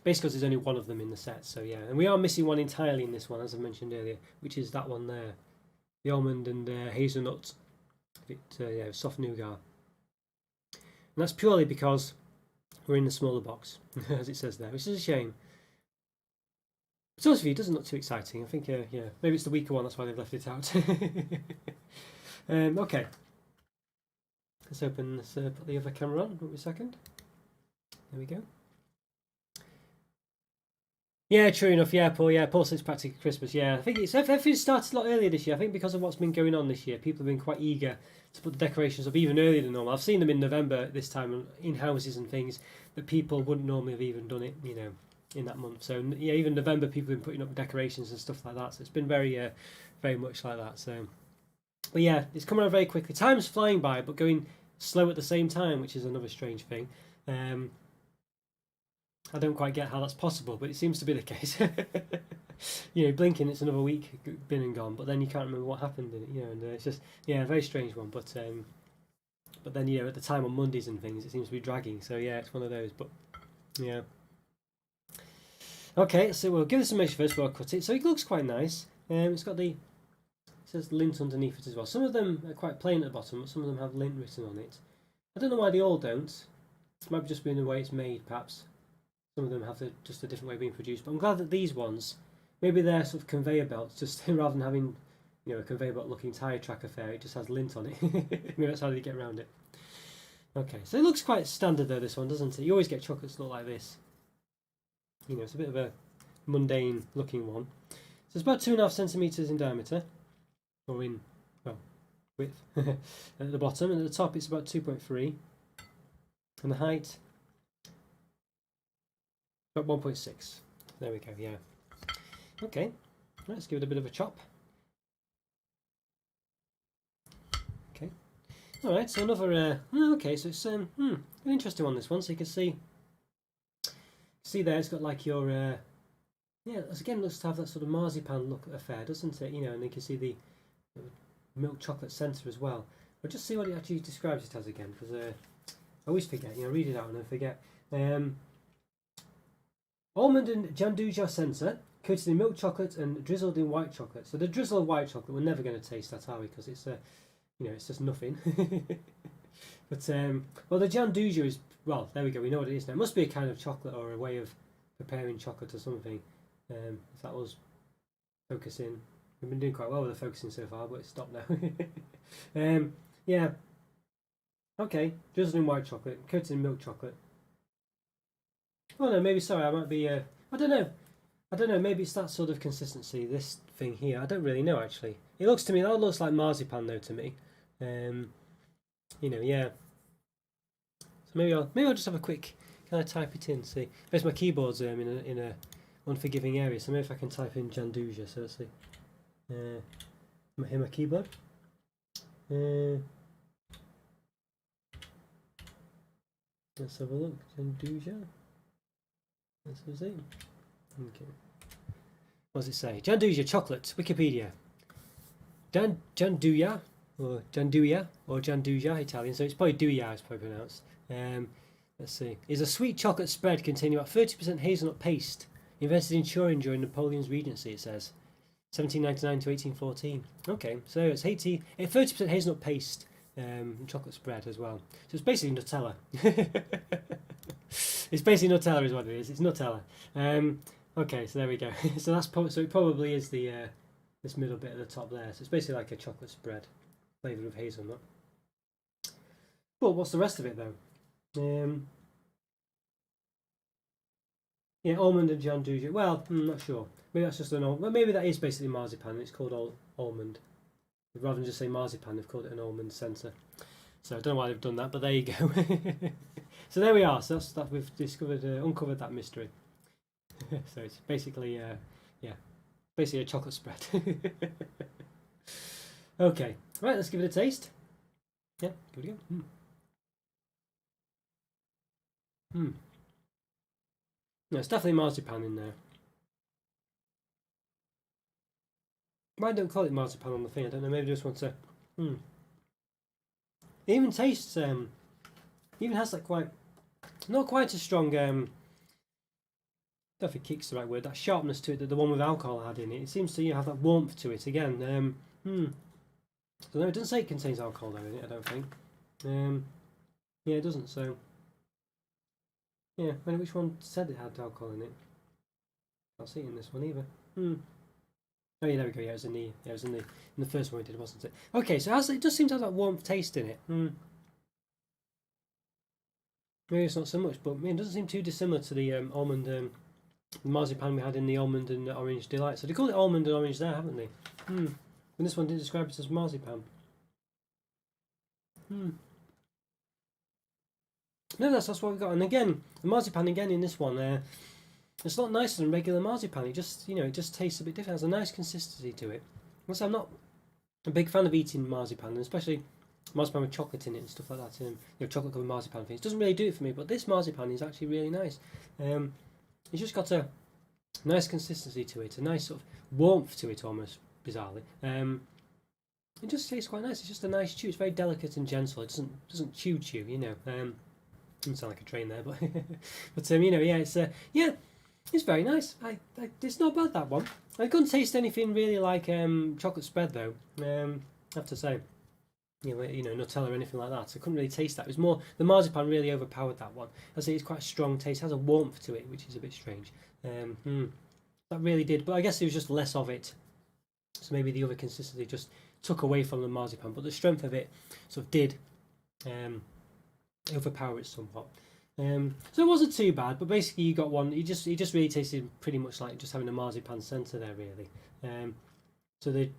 Basically, because there's only one of them in the set. So yeah, and we are missing one entirely in this one, as I mentioned earlier, which is that one there, the almond and hazelnut, soft nougat. And that's purely because we're in the smaller box, as it says there, which is a shame. To us, it doesn't look too exciting. I think, maybe it's the weaker one, that's why they've left it out. Okay. Let's put the other camera on. Wait a second. There we go. Yeah, true enough. Yeah, Paul. Yeah, Paul says practically Christmas. Yeah, I think everything started a lot earlier this year. I think because of what's been going on this year, people have been quite eager to put the decorations up even earlier than normal. I've seen them in November this time in houses and things that people wouldn't normally have even done it, in that month. So yeah, even November people have been putting up decorations and stuff like that. So it's been very, very much like that. So, but yeah, it's coming on very quickly. Time's flying by, but going slow at the same time, which is another strange thing. I don't quite get how that's possible, but it seems to be the case. Blinking, it's another week been and gone, but then you can't remember what happened in it, and it's just, a very strange one. But then, at the time on Mondays and things, it seems to be dragging. So yeah, it's one of those. But yeah. Okay, so we'll give this a measure first before I cut it. So it looks quite nice. It's got it says Lindt underneath it as well. Some of them are quite plain at the bottom, but some of them have Lindt written on it. I don't know why they all don't. It might be just being the way it's made, perhaps. Some of them have just a different way of being produced. But I'm glad that these ones, maybe they're sort of conveyor belts, just rather than having a conveyor belt looking tyre track affair, it just has Lindt on it. Maybe that's how they get around it. Okay, so it looks quite standard though, this one, doesn't it? You always get chocolates that look like this. It's a bit of a mundane looking one. So it's about 2.5 centimetres in diameter, or in, width, at the bottom, and at the top it's about 2.3, and the height about 1.6. There we go, yeah. Okay, let's give it a bit of a chop. Okay, alright, so another, okay, so it's an interesting one, this one, so you can see there it's got like your, again looks to have that sort of marzipan look affair, doesn't it? And you can see the milk chocolate centre as well. But just see what it actually describes it as again, because I always forget, read it out and I forget. Almond and gianduja centre, coated in milk chocolate and drizzled in white chocolate. So the drizzled white chocolate, we're never going to taste that, are we? Because it's it's just nothing. But well, the gianduja is, well, there we go. We know what it is now. It must be a kind of chocolate or a way of preparing chocolate or something. If that was focusing, we've been doing quite well with the focusing so far, but it's stopped now. Yeah. Okay, drizzled in white chocolate, coated in milk chocolate. Oh no, maybe, sorry, I might be, I don't know, maybe it's that sort of consistency, this thing here, I don't really know actually. It looks to me, that looks like marzipan though to me. Yeah. So maybe I'll just have a quick, can I type it in, see. There's my keyboard's in a unforgiving area, so maybe if I can type in gianduja, so let's see. My keyboard. Let's have a look. Gianduja. Let's see. Okay. What does it say? Gianduja chocolate. Wikipedia. Gianduja or Gianduja Italian. So it's probably Duja, it's probably pronounced. Let's see. Is a sweet chocolate spread containing about 30% hazelnut paste, invented in Turin during Napoleon's regency. It says 1799 to 1814. Okay, so it's 30% hazelnut paste. Chocolate spread as well. So it's basically Nutella. It's basically Nutella is what it is. It's Nutella. Okay, so there we go. So so it probably is the this middle bit at the top there. So it's basically like a chocolate spread, flavoured with hazelnut. But what's the rest of it though? Yeah, almond and gianduja. Well, I'm not sure. Maybe that's just an almond. Well, maybe that is basically marzipan. And it's called almond. Rather than just say marzipan, they've called it an almond centre. So I don't know why they've done that, but there you go. So there we are. So that's that we've discovered, uncovered that mystery. So it's basically, basically a chocolate spread. Okay, right. Let's give it a taste. Yeah, give it a go. No, it's definitely marzipan in there. Why don't call it marzipan on the thing? I don't know. Maybe just want to. It even tastes. Even has like not quite a strong. I don't know if it kicks the right word. That sharpness to it that the one with alcohol had in it. It seems to have that warmth to it again. So no, it doesn't say it contains alcohol though in it. I don't think. Yeah, it doesn't. So. Yeah, I wonder which one said it had alcohol in it. I'll see it in this one either. Oh yeah, there we go. Yeah, it was in the first one we did, wasn't it? Okay, so it does seem to have that warmth taste in it. Maybe it's not so much, but it doesn't seem too dissimilar to the almond marzipan we had in the almond and orange delight. So they call it almond and orange there, haven't they? And this one didn't describe it as marzipan. No, that's what we've got. And again, the marzipan again in this one, it's a lot nicer than regular marzipan. It just, it just tastes a bit different. It has a nice consistency to it. Also, I'm not a big fan of eating marzipan, and especially marzipan with chocolate in it and stuff like that. Chocolate covered marzipan things. It doesn't really do it for me, but this marzipan is actually really nice. It's just got a nice consistency to it, a nice sort of warmth to it almost, bizarrely. It just tastes quite nice. It's just a nice chew. It's very delicate and gentle. It doesn't chew, doesn't sound like a train there, but it's very nice. It's not bad, that one. I couldn't taste anything really like chocolate spread though. I have to say, Nutella or anything like that. I couldn't really taste that. It was more the marzipan really overpowered that one. I say it's quite a strong taste. It has a warmth to it, which is a bit strange. That really did, but I guess there was just less of it. So maybe the other consistency just took away from the marzipan, but the strength of it sort of did overpower it somewhat. So it wasn't too bad, but basically you got one. It just really tasted pretty much like just having a marzipan centre there, really. So the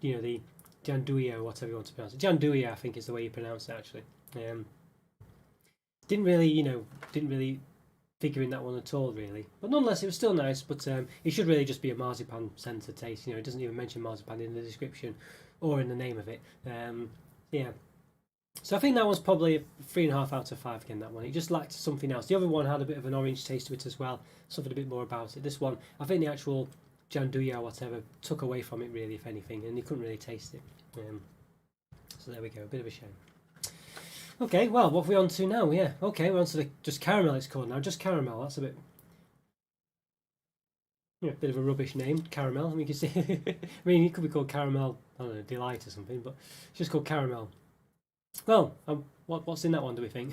gianduja or whatever you want to pronounce it. Gianduja, I think, is the way you pronounce it actually. Didn't really figure in that one at all, really. But nonetheless, it was still nice. But it should really just be a marzipan centre taste. It doesn't even mention marzipan in the description or in the name of it. Yeah. So I think that was probably a 3.5 out of 5 again, that one. It just lacked something else. The other one had a bit of an orange taste to it as well, something a bit more about it. This one, I think the actual gianduja or whatever took away from it really, if anything, and you couldn't really taste it. So there we go, a bit of a shame. Okay, well, what are we on to now? Yeah, okay, we're on to the just caramel it's called now. Just caramel, that's a bit... a bit of a rubbish name, caramel. I mean, you can see... it could be called caramel, I don't know, delight or something, but it's just called caramel. Well, what's in that one, do we think?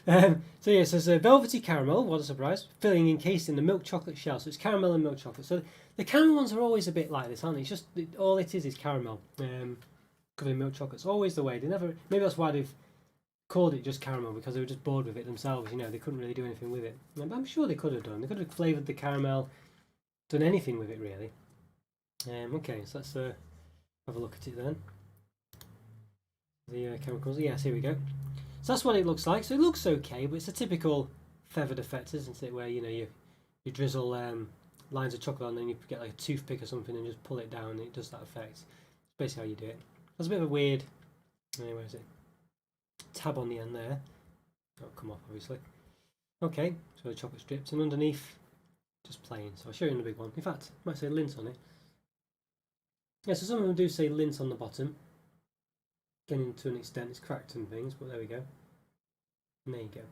So yeah, it says velvety caramel, what a surprise, filling encased in the milk chocolate shell. So it's caramel and milk chocolate. So the caramel ones are always a bit like this, aren't they? It's just, all it is caramel covered in milk chocolate. It's always the way. Maybe that's why they've called it just caramel, because they were just bored with it themselves. They couldn't really do anything with it. But I'm sure they could have done. They could have flavoured the caramel, done anything with it really. Okay, so let's have a look at it then. The chemicals. Yes, here we go. So that's what it looks like. So it looks okay, but it's a typical feathered effect, isn't it? Where you drizzle lines of chocolate on, and then you get like a toothpick or something and just pull it down, and it does that effect. It's basically how you do it. There's a bit of a weird, where is it? Tab on the end there. Oh, come off, obviously. Okay, so the chocolate strips, and underneath, just plain. So I'll show you in the big one. In fact, I might say Lindt on it. Yeah, so some of them do say Lindt on the bottom. Again, to an extent, it's cracked and things, but there we go. And there you go.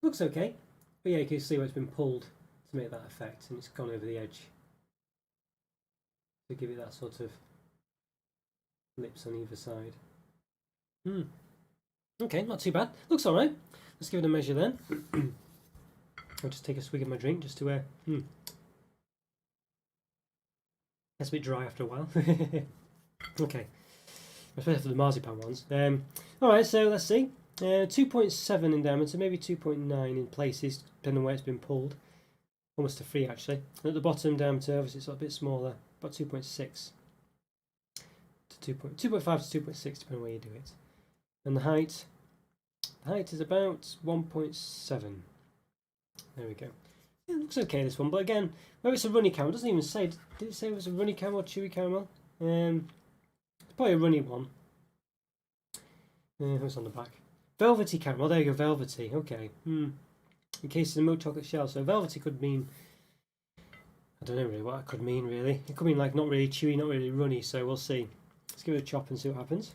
Looks okay, but yeah, you can see where it's been pulled to make that effect, and it's gone over the edge to give it that sort of lips on either side. Okay, not too bad. Looks alright. Let's give it a measure then. I'll just take a swig of my drink just to That's a bit dry after a while. Okay, especially after the marzipan ones. Alright, so let's see. 2.7 in diameter, maybe 2.9 in places, depending on where it's been pulled. Almost to 3 actually. And at the bottom diameter, obviously it's a bit smaller, about 2.6 to 2.5 to 2.6, depending on where you do it. And the height is about 1.7. There we go. Yeah, it looks okay, this one, but again, whether it's a runny caramel, it doesn't even say. Did it say it was a runny caramel or chewy caramel? It's probably a runny one. What's on the back? Velvety caramel. There you go, velvety. Okay. Encased in a milk chocolate shell. So velvety could mean, I don't know really what it could mean really. It could mean like not really chewy, not really runny. So we'll see. Let's give it a chop and see what happens.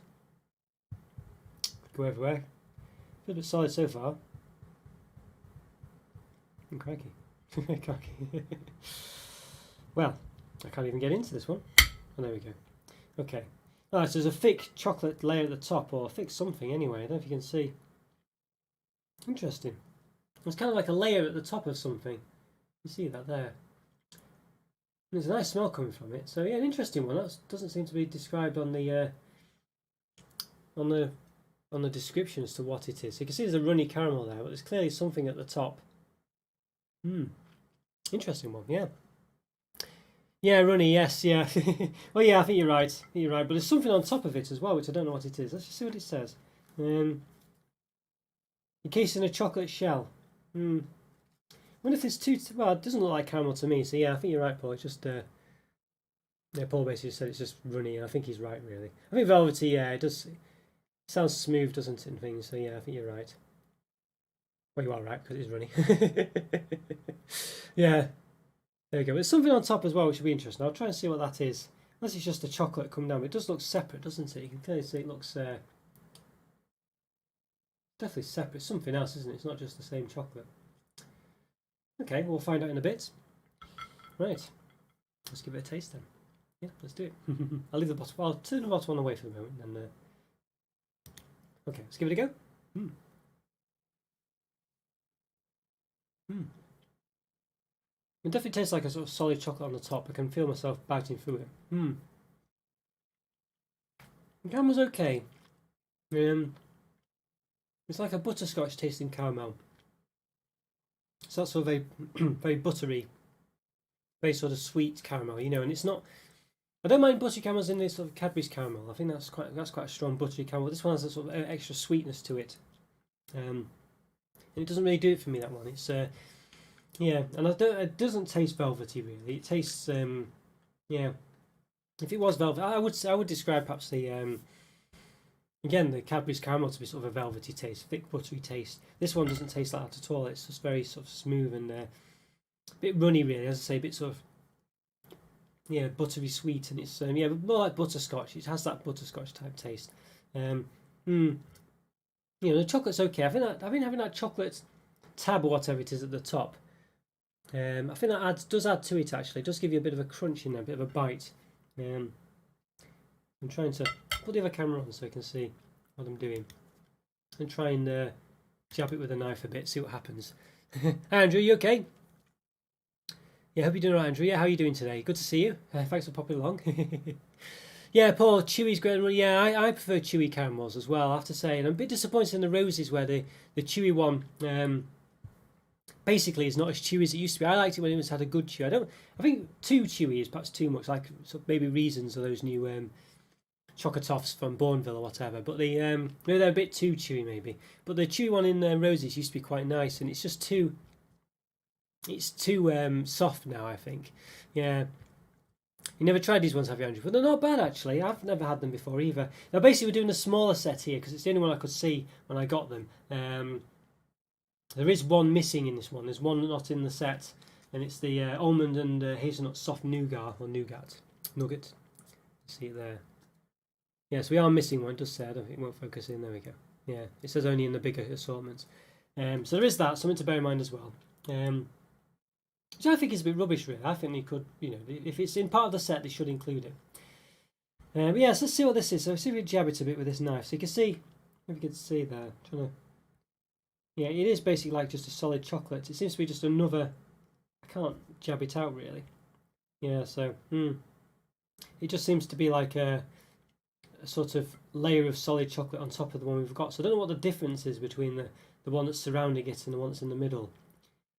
Go everywhere. Feels a bit solid so far. Crikey. Crikey. Well, I can't even get into this one. Oh, there we go. Okay. Alright, so there's a thick chocolate layer at the top, or thick something anyway. I don't know if you can see. Interesting. It's kind of like a layer at the top of something. You see that there. There's a nice smell coming from it. So yeah, an interesting one. That doesn't seem to be described on the description as to what it is. So you can see there's a runny caramel there, but there's clearly something at the top. Interesting one, yeah. Yeah, runny, yes, yeah. Well, yeah, I think you're right. But there's something on top of it as well, which I don't know what it is. Let's just see what it says. Encased in a chocolate shell. I wonder if it's too... Well, it doesn't look like caramel to me, so yeah, I think you're right, Paul. It's just... yeah, Paul basically said it's just runny, and I think he's right, really. I think velvety, yeah, it does... It sounds smooth, doesn't it, and things, so yeah, I think you're right. Well, you are right, because it's runny. Yeah. There we go. There's something on top as well, which will be interesting. I'll try and see what that is. Unless it's just the chocolate coming down. But it does look separate, doesn't it? You can clearly see it looks definitely separate. It's something else, isn't it? It's not just the same chocolate. Okay, we'll find out in a bit. Right. Let's give it a taste then. Yeah, let's do it. I'll leave the bottom. I'll turn the bottom one away for the moment. And okay, let's give it a go. It definitely tastes like a sort of solid chocolate on the top. I can feel myself biting through it. The caramel's okay. It's like a butterscotch tasting caramel. It's also very, very buttery, very sort of sweet caramel, you know. And it's not. I don't mind buttery caramels in this sort of Cadbury's caramel. I think that's quite a strong buttery caramel. This one has a sort of extra sweetness to it, and it doesn't really do it for me. That one. It's yeah, and it doesn't taste velvety really. It tastes yeah. If it was velvet, I would describe perhaps the again the Cadbury's caramel to be sort of a velvety taste, thick buttery taste. This one doesn't taste like that at all. It's just very sort of smooth and a bit runny really. As I say, a bit sort of yeah buttery sweet, and it's yeah more like butterscotch. It has that butterscotch type taste. You know, the chocolate's okay. I think having that chocolate tab or whatever it is at the top. I think that does add to it actually. It does give you a bit of a crunch in there, a bit of a bite. I'm trying to put the other camera on so you can see what I'm doing. And try and jab it with a knife a bit, see what happens. Hi Andrew, you okay? Yeah, hope you're doing alright, Andrew. Yeah, how are you doing today? Good to see you. Thanks for popping along. Yeah, Paul, chewy's great. Yeah, I prefer chewy caramels as well, I have to say. And I'm a bit disappointed in the roses where the chewy one basically is not as chewy as it used to be. I liked it when it had a good chew. I think too chewy is perhaps too much, like sort of maybe Reasons or those new Chocotoffs from Bourneville or whatever. But maybe they're a bit too chewy maybe. But the chewy one in Roses used to be quite nice, and it's just too soft now, I think. Yeah. You never tried these ones, have you, Andrew? But they're not bad, actually. I've never had them before either. Now, basically, we're doing a smaller set here because it's the only one I could see when I got them. There is one missing in this one. There's one not in the set, and it's the almond and hazelnut soft nougat. See it there. Yes, we are missing one. It does say. I don't think it won't focus in. There we go. Yeah, it says only in the bigger assortments. So there is that. Something to bear in mind as well. Which I think is a bit rubbish, really. I think they could, if it's in part of the set, they should include it. But yeah, so let's see what this is. So see if we jab it a bit with this knife. So you can see, if you can see there, yeah, it is basically like just a solid chocolate. It seems to be just another. I can't jab it out really. Yeah, so it just seems to be like a sort of layer of solid chocolate on top of the one we've got. So I don't know what the difference is between the one that's surrounding it and the one that's in the middle.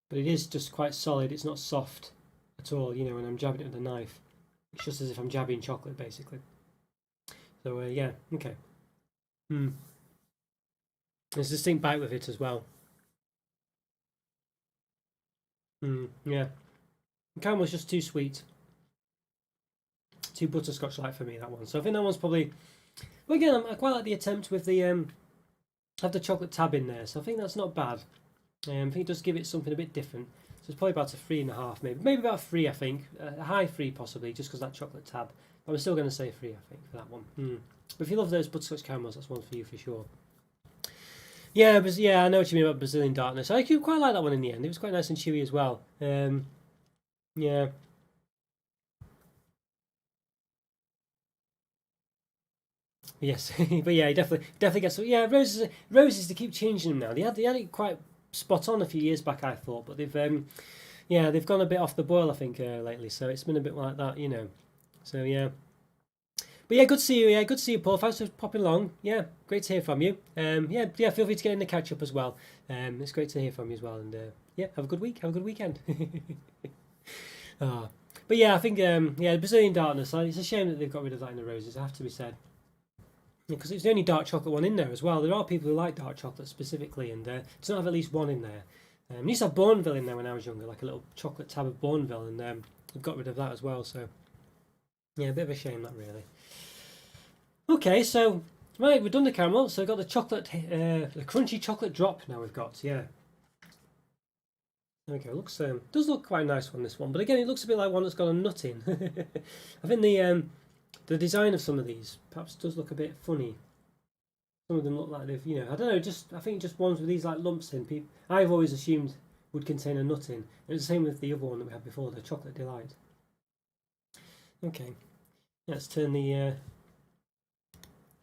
But it is just quite solid. It's not soft at all, when I'm jabbing it with a knife. It's just as if I'm jabbing chocolate, basically. So, yeah, okay. There's a distinct bite with it as well. Yeah. The caramel's just too sweet. Too butterscotch-like for me, that one. So I think that one's probably... But again, I quite like the attempt with the... have the chocolate tab in there, so I think that's not bad. I think it does give it something a bit different. So it's probably about a 3.5, maybe about a 3, I think. A high 3 possibly, just because that chocolate tab. But I'm still going to say 3, I think, for that one. But if you love those butterscotch caramels, that's one for you for sure. Yeah, but yeah, I know what you mean about Brazilian darkness. I quite like that one in the end. It was quite nice and chewy as well. Yeah. Yes, but yeah, he definitely gets. Yeah, roses. They keep changing them now. They had it quite spot on a few years back, I thought, but they've gone a bit off the boil, I think, lately. So it's been a bit like that, So yeah. But yeah, good to see you. Yeah, good to see you, Paul. Thanks for popping along. Yeah, great to hear from you. Yeah. Feel free to get in the catch up as well. It's great to hear from you as well. And yeah, have a good week. Have a good weekend. But yeah, I think the Brazilian darkness. It's a shame that they've got rid of that in the roses. I have to be said. Because it's the only dark chocolate one in there as well. There are people who like dark chocolate specifically, and to not have at least one in there. I used to have Bourneville in there when I was younger, like a little chocolate tab of Bourneville, and I've got rid of that as well. So yeah, a bit of a shame that really. Okay, so right, we've done the caramel. So we've got the chocolate, the crunchy chocolate drop. Now we've got There we go. Looks does look quite a nice one, this one, but again, it looks a bit like one that's got a nut in. I think the design of some of these perhaps does look a bit funny. Some of them look like they've, I don't know, I think just ones with these like lumps in. I've always assumed would contain a nut in. And it's the same with the other one that we had before, the chocolate delight. Okay, let's turn the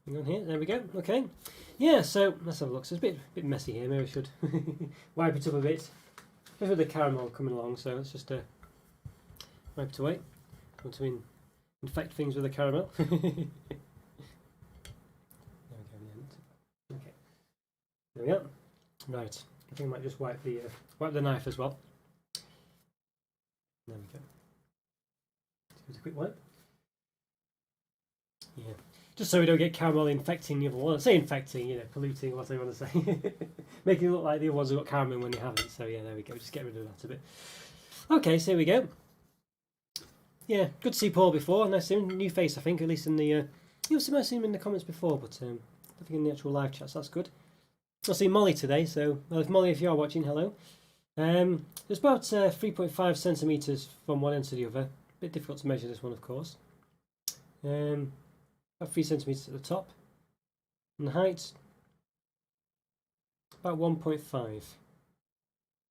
thing on here. There we go. Okay, yeah. So let's have a look. So it's a bit messy here. Maybe I should wipe it up a bit. Especially with the caramel coming along. So let's just wipe it away. Want to infect things with the caramel. There we go. Okay. There we go. Right. I think I might just wipe the knife as well. There we go. Just a quick wipe. Yeah. Just so we don't get caramel infecting the other one. I say infecting, polluting, whatever you want to say. Making it look like the other ones have got caramel when they haven't. So yeah, there we go. Just get rid of that a bit. Okay, so here we go. Yeah, good to see Paul before. Nice to see him. New face, I think, at least in the... you might have seen him in the comments before, but I think in the actual live chat, so that's good. I'll see Molly today, so... Well, Molly, if you are watching, hello. There's about 3.5 centimetres from one end to the other. A bit difficult to measure this one, of course. About 3 centimetres at the top. And the height... About 1.5. A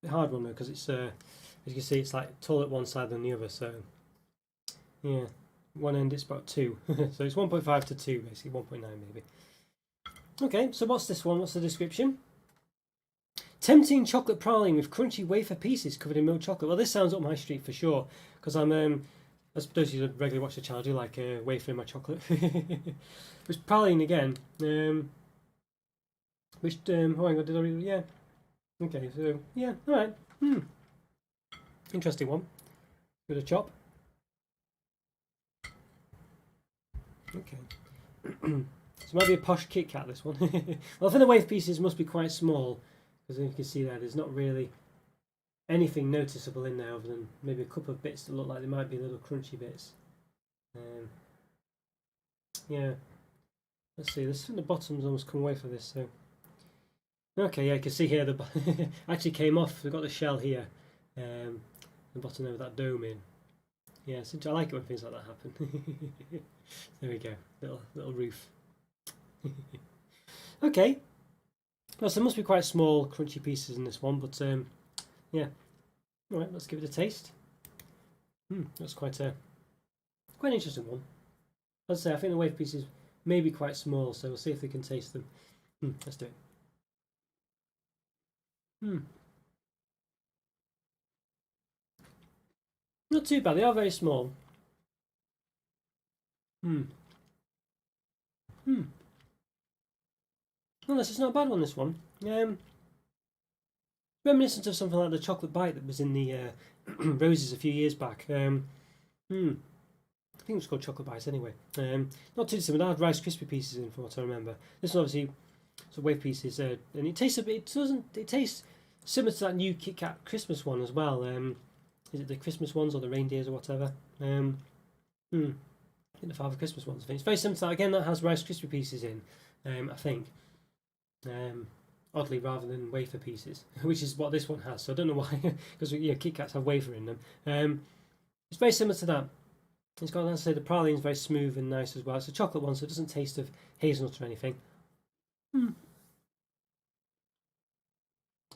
bit hard one, though, because it's... as you can see, it's like taller at one side than the other, so... Yeah, one end it's about 2. So it's 1.5 to 2, basically, 1.9 maybe. Okay, so what's this one? What's the description? Tempting chocolate praline with crunchy wafer pieces covered in milk chocolate. Well, this sounds up my street for sure, because I'm, as those of you that regularly watch the channel, I do like wafer in my chocolate. It's praline again. Which, oh hang on, did I read? Yeah. Okay, so, yeah, alright. Interesting one. Bit of chop. Okay. So it might be a posh Kit Kat, this one. Well, I think the wave pieces must be quite small, because you can see there's not really anything noticeable in there other than maybe a couple of bits that look like they might be little crunchy bits. Yeah, let's see. This, the bottom's almost come away from this. So okay, yeah, you can see here the actually came off. We've got the shell here, the bottom there with that dome in. Yeah, so I like it when things like that happen. There we go, little roof. Okay, well, so there must be quite small, crunchy pieces in this one, but yeah. All right, let's give it a taste. That's quite an interesting one. As I say, I think the wave pieces may be quite small, so we'll see if we can taste them. Let's do it. Not too bad. They are very small. Unless it's not a bad one, this one. Reminiscent of something like the chocolate bite that was in the roses a few years back. I think it was called chocolate bites anyway. Not too dissimilar. I had Rice Krispie pieces in, from what I remember. This one obviously, so wave pieces, and it tastes a bit. It tastes similar to that new Kit Kat Christmas one as well. Is it the Christmas ones or the reindeers or whatever? I think the Father Christmas ones. I think it's very similar to that. Again, that has Rice Krispie pieces in. I think. Oddly, rather than wafer pieces, which is what this one has. So I don't know why, because Kit Kats have wafer in them. It's very similar to that. It's got, as I say, the praline is very smooth and nice as well. It's a chocolate one, so it doesn't taste of hazelnut or anything. A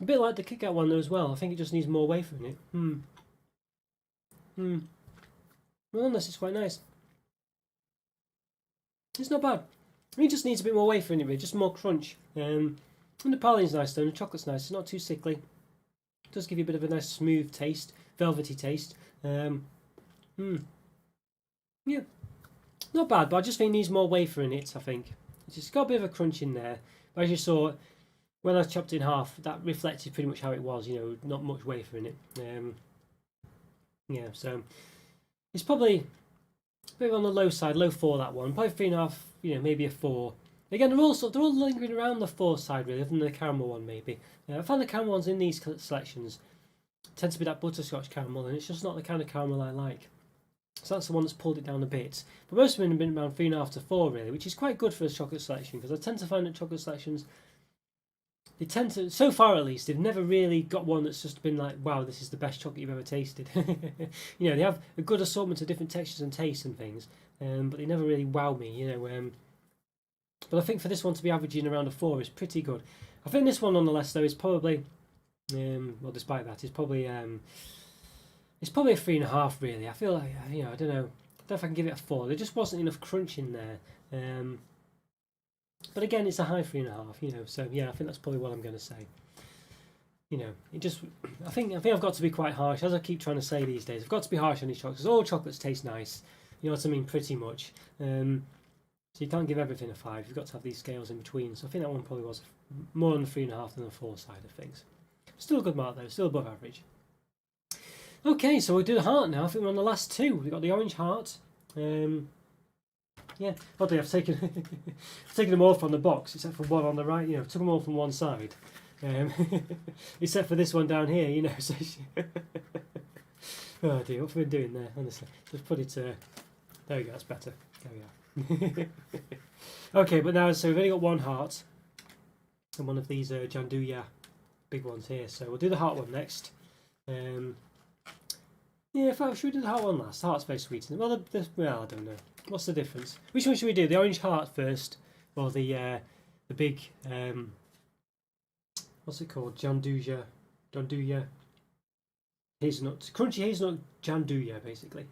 bit like the Kit Kat one though as well. I think it just needs more wafer in it. Well, unless it's quite nice. It's not bad. I mean, it just needs a bit more wafer in it, just more crunch. And the praline's nice though, and the chocolate's nice. It's not too sickly. It does give you a bit of a nice smooth taste, velvety taste. Yeah, not bad, but I just think it needs more wafer in it, I think. It's just got a bit of a crunch in there. But as you saw, when I chopped it in half, that reflected pretty much how it was, not much wafer in it. Yeah, so it's probably a bit on the low side, low 4 that one. Probably 3.5, maybe a 4. Again, they're all lingering around the 4 side really, other than the caramel one maybe. I found the caramel ones in these selections tend to be that butterscotch caramel, and it's just not the kind of caramel I like. So that's the one that's pulled it down a bit. But most of them have been around 3.5 to 4 really, which is quite good for a chocolate selection, because I tend to find that chocolate selections, they tend to, so far at least, they've never really got one that's just been like, wow, this is the best chocolate you've ever tasted. They have a good assortment of different textures and tastes and things, but they never really wow me, But I think for this one to be averaging around a 4 is pretty good. I think this one nonetheless though is probably, well, despite that, it's probably a 3.5 really. I feel like, I don't know. I don't know if I can give it a 4. There just wasn't enough crunch in there. But again, it's a high 3.5, so yeah, I think that's probably what I'm going to say. It just, I think I've got to be quite harsh, as I keep trying to say these days. I've got to be harsh on these chocolates. All chocolates taste nice, you know what I mean, pretty much. So you can't give everything a 5. You've got to have these scales in between. So I think that one probably was more on the 3.5 than the 4 side of things. Still a good mark though, still above average. Okay, so we'll do the heart now. I think we're on the last 2. We've got the orange heart. Yeah, oddly I've taken I've taken them all from the box, except for one on the right. Took them all from one side, except for this one down here. So oh dear, what have we been doing there? Honestly, just put it. There we go. That's better. There we are. Okay, but now so we've only got one heart, and one of these gianduja big ones here. So we'll do the heart one next. Yeah, in fact, should we do the heart one last? The heart's very sweet. Well, I don't know. What's the difference? Which one should we do? The orange heart first, or the big what's it called? Gianduja, hazelnut, crunchy hazelnut gianduja, basically.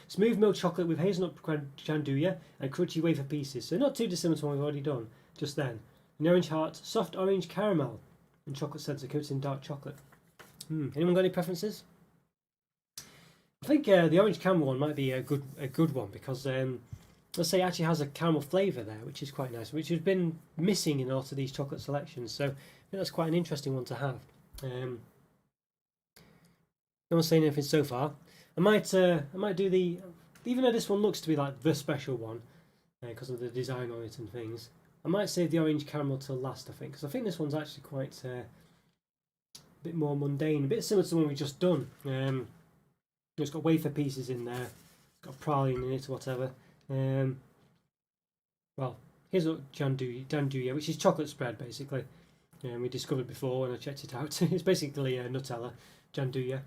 Smooth milk chocolate with hazelnut gianduja and crunchy wafer pieces. So not too dissimilar to what we've already done just then. The orange heart, soft orange caramel and chocolate centre coated in dark chocolate. Anyone got any preferences? I think the orange caramel one might be a good one, because let's say it actually has a caramel flavour there, which is quite nice, which has been missing in a lot of these chocolate selections. So I think that's quite an interesting one to have. No one's saying anything so far. I might do the, even though this one looks to be like the special one because of the design on it and things, I might save the orange caramel till last, I think, because I think this one's actually quite a bit more mundane, a bit similar to the one we've just done. It's got wafer pieces in there, it's got praline in it or whatever. Well, here's what gianduja, which is chocolate spread basically. We discovered before when I checked it out. It's basically Nutella, gianduja.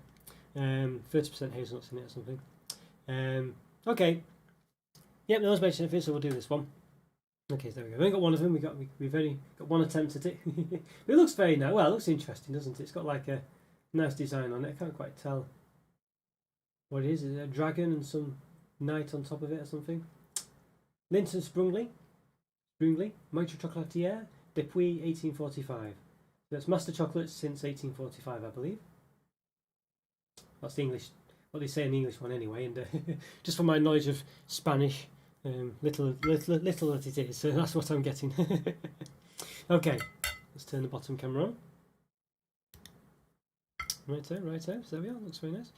30% hazelnuts in it or something. Okay. Yep, those mentioned it, so we'll do this one. Okay, so there we go. We only got one of them. We've only got one attempt at it. But it looks very nice. Well, it looks interesting, doesn't it? It's got like a nice design on it. I can't quite tell what it is. Is it a dragon and some knight on top of it or something? Lindt Master Chocolatier depuis 1845. That's Master Chocolate since 1845, I believe. That's the English, what they say in the English one anyway. And just from my knowledge of Spanish, little that it is, so that's what I'm getting. Okay, let's turn the bottom camera on. Righto, so there we are. Looks very nice.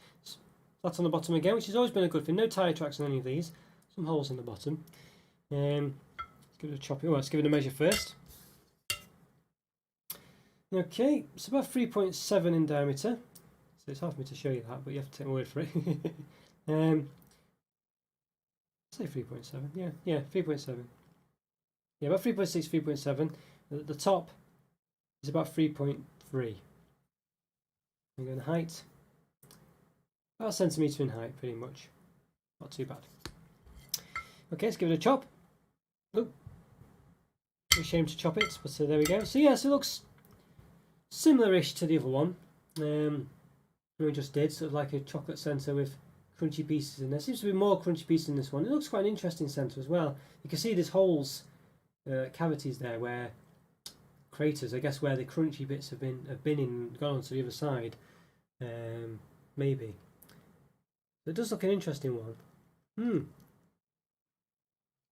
Flat on the bottom again, which has always been a good thing. No tyre tracks on any of these. Some holes in the bottom. Let's give it a chop. Let's give it a measure first. Okay, it's about 3.7 in diameter. So it's hard for me to show you that, but you have to take my word for it. Say 3.7. Yeah, 3.7. Yeah, about 3.6, 3.7. The top is about 3.3. And then height, about a centimetre in height, pretty much. Not too bad. Okay, let's give it a chop. Oop. Ashamed to chop it, but there we go. So yes, it looks similar-ish to the other one. We just did, sort of like a chocolate centre with crunchy pieces in there. Seems to be more crunchy pieces in this one. It looks quite an interesting centre as well. You can see there's holes, cavities there where craters, I guess, where the crunchy bits have been in, gone on to the other side. Maybe. It does look an interesting one.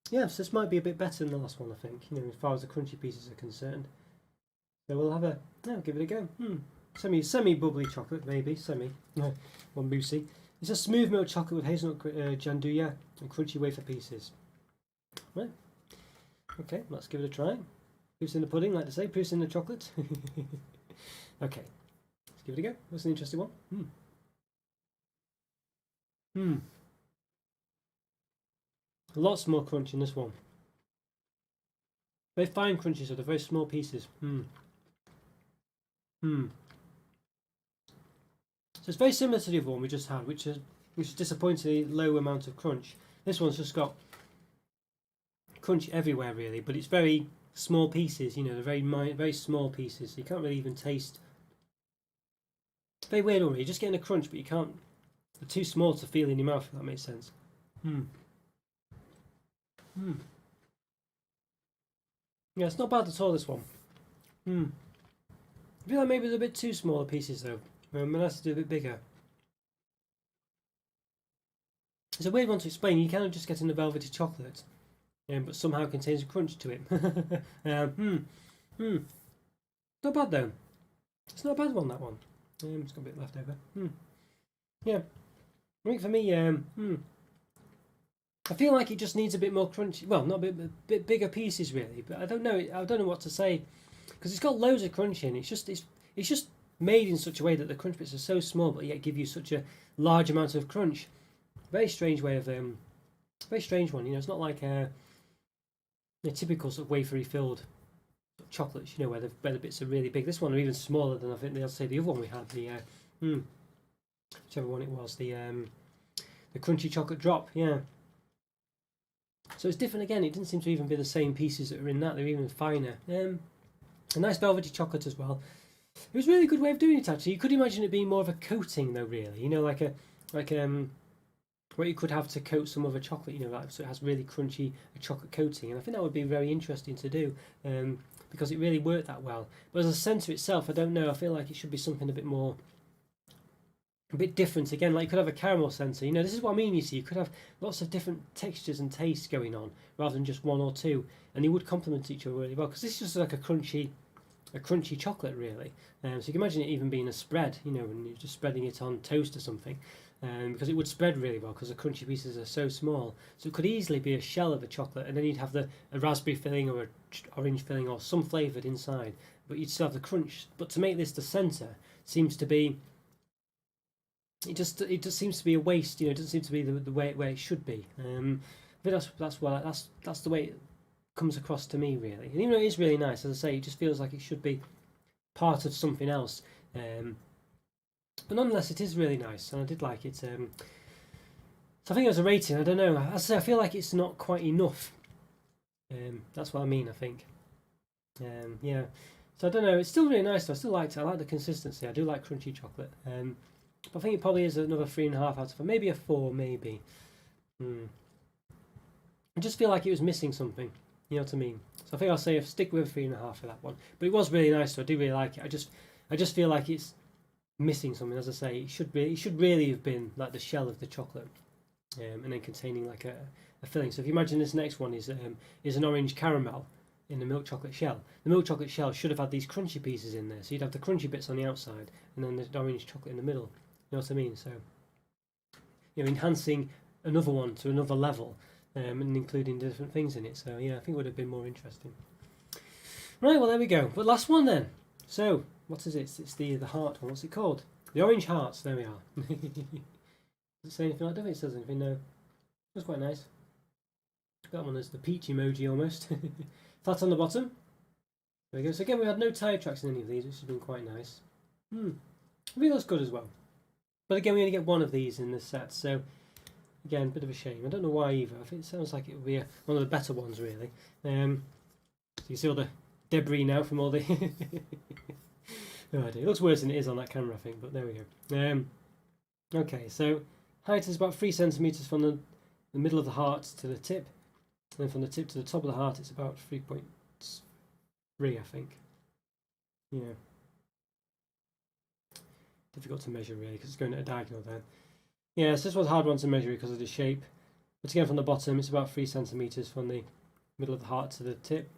Yes, this might be a bit better than the last one, I think, as far as the crunchy pieces are concerned. So we'll have give it a go. Semi bubbly chocolate, maybe, or moussey. It's a smooth milk chocolate with hazelnut gianduja and crunchy wafer pieces. Right. Okay, let's give it a try. Proof's in the pudding, like to say, proof's in the chocolate. Okay, let's give it a go. That's an interesting one. Lots more crunch in this one. Very fine crunches, so they're very small pieces. So it's very similar to the other one we just had, which is disappointingly low amount of crunch. This one's just got crunch everywhere really, but it's very small pieces. They're very small pieces. So you can't really even taste. It's very weird, already. You're just getting a crunch, but you can't. They're too small to feel in your mouth. If that makes sense. Yeah, it's not bad at all. This one. I feel like maybe they're a bit too small pieces though. I'm gonna have to do a bit bigger. It's a weird one to explain. You kind of just getting the velvety chocolate, but somehow contains a crunch to it. Not bad though. It's not a bad one, that one. It's got a bit left over. Yeah. I think for me, I feel like it just needs a bit more crunchy. Well, not a bit bigger pieces really, but I don't know. I don't know what to say because it's got loads of crunch in. It's just made in such a way that the crunch bits are so small, but yet give you such a large amount of crunch. Very strange way of very strange one. It's not like a typical sort of wafery filled chocolates. Where the bits are really big. This one are even smaller than I think they'll say the other one we had. The whichever one it was, the crunchy chocolate drop. Yeah. So it's different again. It didn't seem to even be the same pieces that are in that. They're even finer. A nice velvety chocolate as well. It was a really good way of doing it actually. You could imagine it being more of a coating though, really. Like what you could have to coat some other chocolate. So it has really crunchy chocolate coating, and I think that would be very interesting to do because it really worked that well. But as a centre itself, I don't know. I feel like it should be something a bit different again. Like you could have a caramel centre. This is what I mean. You see, you could have lots of different textures and tastes going on rather than just one or two, and they would complement each other really well. Because this is just like a crunchy chocolate really. So you can imagine it even being a spread. When you're just spreading it on toast or something, because it would spread really well because the crunchy pieces are so small. So it could easily be a shell of a chocolate, and then you'd have a raspberry filling or a orange filling or some flavoured inside, but you'd still have the crunch. But to make this the centre seems to be it just seems to be a waste. You know, it doesn't seem to be the way where it should be. I think that's the way it comes across to me, really. And even though it is really nice, as I say, it just feels like it should be part of something else. But nonetheless, it is really nice, and I did like it. So I think as a rating, I don't know. As I say, I feel like it's not quite enough. That's what I mean. I think. Yeah. So I don't know. It's still really nice. Though. I still liked it. I like the consistency. I do like crunchy chocolate. But I think it probably is another 3.5 out of 5. Maybe a 4. Maybe. I just feel like it was missing something. You know what I mean? So I think I'll stick with 3.5 for that one. But it was really nice. So I do really like it. I just feel like it's missing something. As I say, it should really have been like the shell of the chocolate, and then containing like a filling. So if you imagine this next one is an orange caramel in the milk chocolate shell. The milk chocolate shell should have had these crunchy pieces in there. So you'd have the crunchy bits on the outside and then the orange chocolate in the middle. You know what I mean? So, you know, enhancing another one to another level, and including different things in it. So yeah, I think it would have been more interesting. Right, well there we go. But last one then. So what is it? It's the heart one. What's it called? The orange hearts. There we are. Does it say anything? I don't think it says anything. No. That's quite nice. That one is the peach emoji almost. Flat on the bottom. There we go. So again, we had no tyre tracks in any of these, which has been quite nice. I think that's good as well. But again, we only get one of these in this set, so again, a bit of a shame. I don't know why either. I think it sounds like it would be one of the better ones, really. So you see all the debris now from all the... Oh dear. It looks worse than it is on that camera, I think, but there we go. Okay, so height is about 3 centimetres from the middle of the heart to the tip. And then from the tip to the top of the heart, it's about 3.3, I think. Yeah. Difficult to measure, really, because it's going at a diagonal there. Yeah, so this was a hard one to measure because of the shape. But again, from the bottom, it's about 3 centimetres from the middle of the heart to the tip.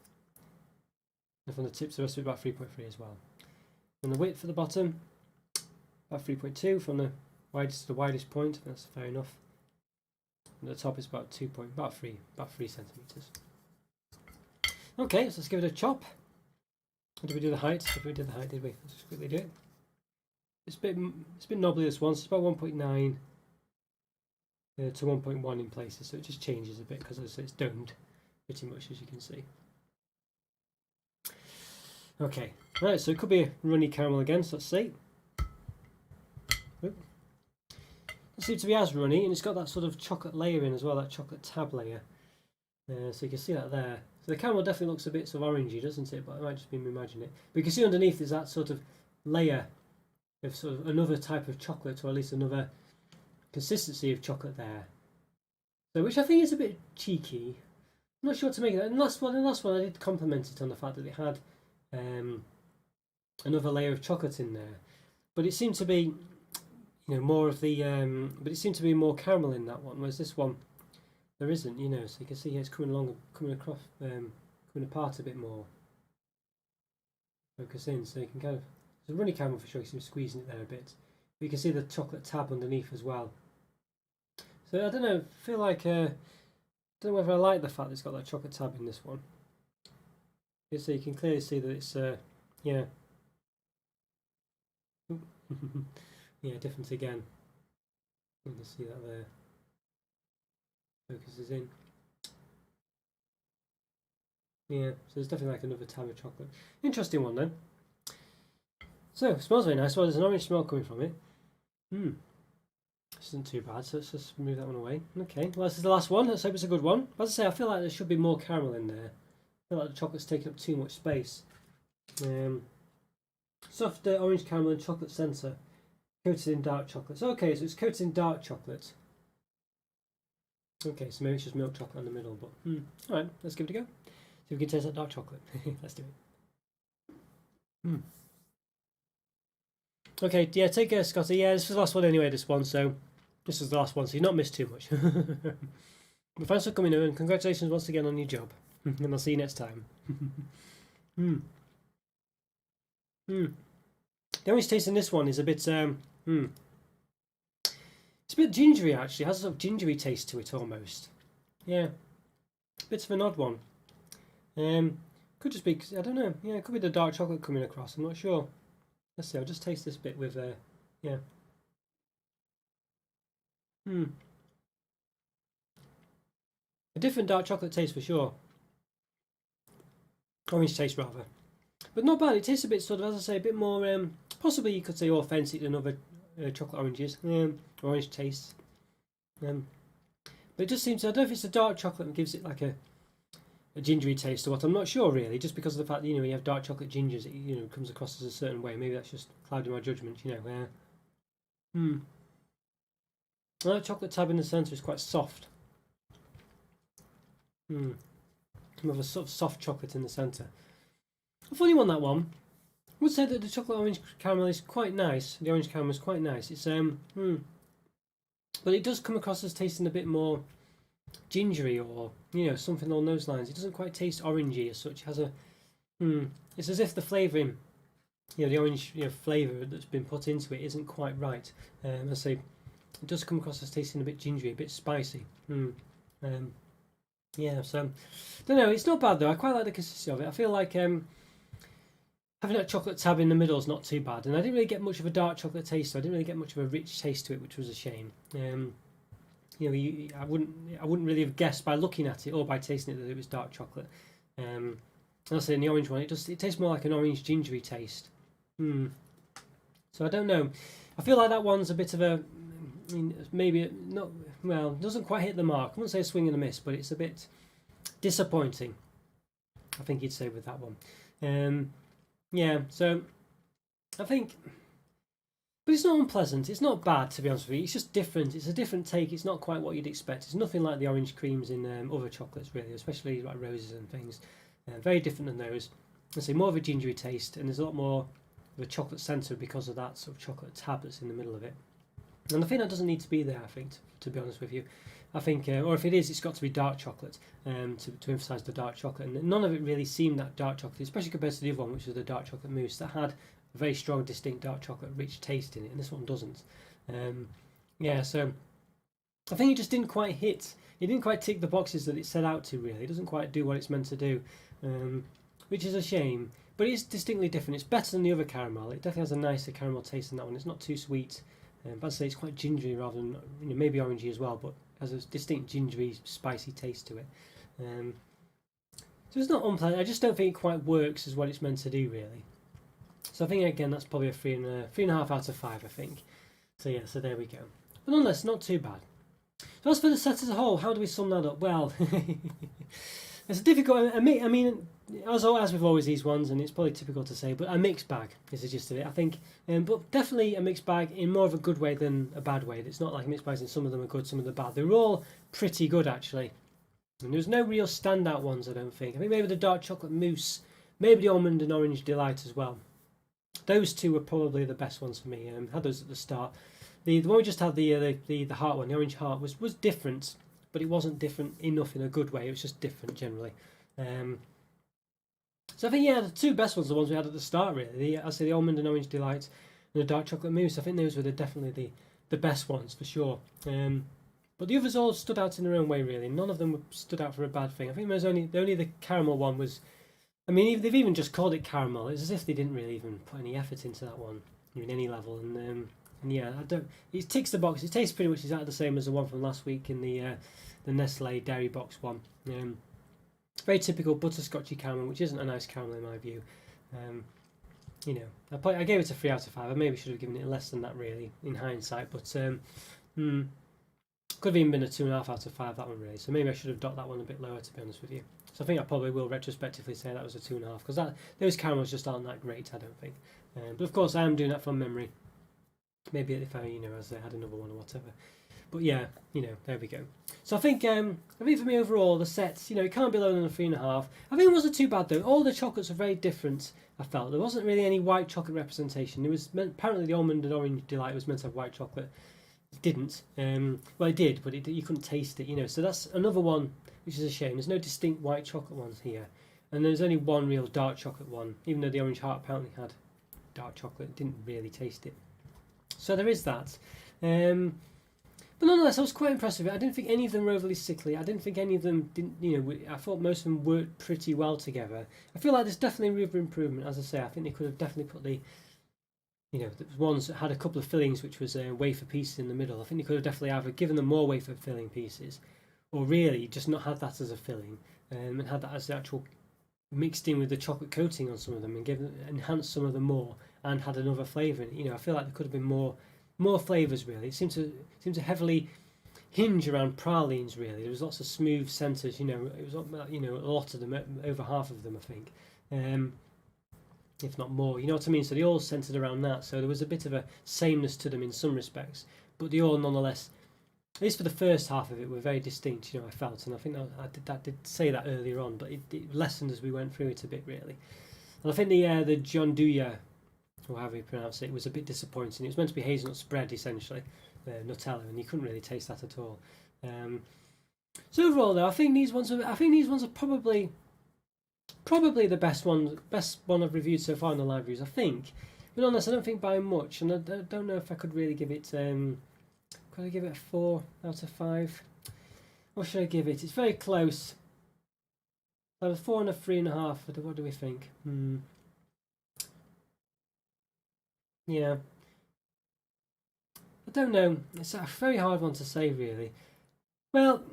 And from the tip to the rest of it, about 3.3 as well. And the width at the bottom, about 3.2 from the widest to the widest point. That's fair enough. And at the top is about 3 centimetres. Okay, so let's give it a chop. Did we do the height? If we did the height, did we? Let's just quickly do it. It's a bit knobbly this one. So it's about 1.9 to 1.1 in places, so it just changes a bit because it's domed pretty much, as you can see. Okay, right, so it could be a runny caramel again, so let's see. It seems to be as runny, and it's got that sort of chocolate layer in as well, that chocolate tab layer. So you can see that there. So the caramel definitely looks a bit sort of orangey, doesn't it? But it might just be me imagining it. But you can see underneath there's that sort of layer of sort of another type of chocolate, or at least another consistency of chocolate there. So which I think is a bit cheeky. I'm not sure what to make of that. And the last one I did compliment it on the fact that it had another layer of chocolate in there. But it seemed to be, you know, more of the but it seemed to be more caramel in that one, whereas this one there isn't, you know. So you can see here it's coming across, coming apart a bit more. Focus in, so you can kind of, it's a runny caramel for sure. You can see squeezing it there a bit. But you can see the chocolate tab underneath as well. So I don't know. I feel like don't know whether I like the fact that it's got that chocolate tab in this one. So you can clearly see that it's yeah. Yeah, different again. You can see that there. Focuses in. Yeah, so there's definitely like another tab of chocolate. Interesting one then. So it smells very nice. Well, there's an orange smell coming from it. This isn't too bad, so let's just move that one away. Okay, well this is the last one. Let's hope it's a good one. As I say, I feel like there should be more caramel in there. I feel like the chocolate's taking up too much space. Soft orange caramel and chocolate centre, coated in dark chocolate. So, okay, so it's coated in dark chocolate. Okay, so maybe it's just milk chocolate in the middle, but alright, let's give it a go. See if we can taste that dark chocolate. Let's do it. Okay, yeah, take care, Scotty. Yeah, this was the last one anyway, this one, so this was the last one, so you've not missed too much. But thanks for coming over, and congratulations once again on your job. And I'll see you next time. The orange taste in this one is a bit, it's a bit gingery actually. It has a sort of gingery taste to it almost. Yeah, bit of an odd one. Could just be, I don't know. Yeah, it could be the dark chocolate coming across. I'm not sure. Let's see. I'll just taste this bit with, yeah. Hmm. A different dark chocolate taste for sure. Orange taste rather. But not bad. It tastes a bit sort of, as I say, a bit more, possibly you could say authentic than other chocolate oranges. Orange taste. But it just seems, I don't know if it's the dark chocolate that gives it like a gingery taste or what. I'm not sure really, just because of the fact that, you have dark chocolate gingers, it comes across as a certain way. Maybe that's just clouding my judgment, Hmm. That chocolate tab in the centre is quite soft. Hmm. With a sort of soft chocolate in the centre. A funny one, that one. I would say that the chocolate orange caramel is quite nice. The orange caramel is quite nice. It's but it does come across as tasting a bit more gingery or something along those lines. It doesn't quite taste orangey as such. It has a it's as if the flavouring, the orange flavour that's been put into it isn't quite right. I say it does come across as tasting a bit gingery, a bit spicy. Yeah, so don't know. It's not bad though. I quite like the consistency of it. I feel like having that chocolate tab in the middle is not too bad, and I didn't really get much of a dark chocolate taste. So I didn't really get much of a rich taste to it, which was a shame. I wouldn't really have guessed by looking at it or by tasting it that it was dark chocolate. I say in the orange one, it tastes more like an orange gingery taste. So I don't know. I feel like that one's a bit of a, maybe not, well, doesn't quite hit the mark. I wouldn't say a swing and a miss, but it's a bit disappointing, I think you'd say, with that one. Yeah, so I think, but it's not unpleasant. It's not bad, to be honest with you. It's just different. It's a different take. It's not quite what you'd expect. It's nothing like the orange creams in other chocolates, really, especially like roses and things. Very different than those. I say more of a gingery taste, and there's a lot more of a chocolate centre because of that sort of chocolate tab that's in the middle of it. And I think that doesn't need to be there, I think, to be honest with you. I think, or if it is, it's got to be dark chocolate to emphasise the dark chocolate. And none of it really seemed that dark chocolate, especially compared to the other one, which was the dark chocolate mousse, that had a very strong, distinct dark chocolate, rich taste in it, and this one doesn't. So I think it just didn't quite hit. It didn't quite tick the boxes that it set out to, really. It doesn't quite do what it's meant to do, which is a shame. But it's distinctly different. It's better than the other caramel. It definitely has a nicer caramel taste than that one. It's not too sweet. But I'd say it's quite gingery rather than maybe orangey as well, but has a distinct gingery, spicy taste to it. So it's not unpleasant. I just don't think it quite works as what it's meant to do, really. So I think again that's probably a 3.5 out of 5. I think. So yeah, so there we go. But nonetheless, not too bad. So as for the set as a whole, how do we sum that up? Well, it's a difficult. I mean, as with always these ones, and it's probably typical to say, but a mixed bag is the gist of it, I think. But definitely a mixed bag in more of a good way than a bad way. It's not like mixed bags, and some of them are good, some of them are bad. They're all pretty good actually, and there's no real standout ones. I don't think. I think maybe the dark chocolate mousse, maybe the almond and orange delight as well. Those two were probably the best ones for me. Had those at the start. The one we just had, the heart one, the orange heart, was different, but it wasn't different enough in a good way. It was just different generally. So I think the two best ones are the ones we had at the start, really. I'd say the almond and orange delight and the dark chocolate mousse. I think those were definitely the best ones for sure. But the others all stood out in their own way, really. None of them stood out for a bad thing. I think there's only the caramel one was. I mean, they've even just called it caramel. It's as if they didn't really even put any effort into that one in any level. And I don't. It ticks the box. It tastes pretty much exactly the same as the one from last week in the Nestle Dairy Box one. Very typical butterscotchy caramel, which isn't a nice caramel in my view. I gave it a 3 out of 5. I maybe should have given it less than that, really, in hindsight. But could have even been a 2.5 out of 5, that one, really. So maybe I should have dot that one a bit lower, to be honest with you. So I think I probably will retrospectively say that was a 2.5, because those caramels just aren't that great, I don't think. But of course, I am doing that from memory. Maybe if I, as I had another one or whatever. But yeah, there we go. So I think for me overall, the set, it can't be lower than a 3.5. I think it wasn't too bad though. All the chocolates are very different. I felt there wasn't really any white chocolate representation. It was apparently the almond and orange delight was meant to have white chocolate. It didn't. Well, it did, but you couldn't taste it. So that's another one, which is a shame. There's no distinct white chocolate ones here, and there's only one real dark chocolate one. Even though the orange heart apparently had dark chocolate, it didn't really taste it. So there is that. But nonetheless, I was quite impressed with it. I didn't think any of them were overly sickly. I didn't think any of them didn't. I thought most of them worked pretty well together. I feel like there's definitely room for improvement. As I say, I think they could have definitely put you know, the ones that had a couple of fillings, which was wafer pieces in the middle. I think they could have definitely either given them more wafer filling pieces, or really just not had that as a filling, and had that as the actual mixed in with the chocolate coating on some of them, and enhanced some of them more, and had another flavour in it. You know, I feel like there could have been more flavours really. It seemed to heavily hinge around pralines really. There was lots of smooth centres. You know, it was, you know, a lot of them, over half of them I think. If not more, you know what I mean? So they all centred around that, so there was a bit of a sameness to them in some respects, but they all nonetheless, at least for the first half of it, were very distinct, you know, I felt, and I think I did say that earlier on, but it lessened as we went through it a bit, really. And I think the gianduja, or however you pronounce it, was a bit disappointing. It was meant to be hazelnut spread, essentially, Nutella, and you couldn't really taste that at all. So overall, though, I think these ones are probably the best one I've reviewed so far in the live reviews, I think. But honest, I don't think by much, and I don't know if I could really give it. Could I give it a 4 out of 5? What should I give it? It's very close. A 4 and a 3.5. What do we think? Yeah. I don't know. It's a very hard one to say, really. Well,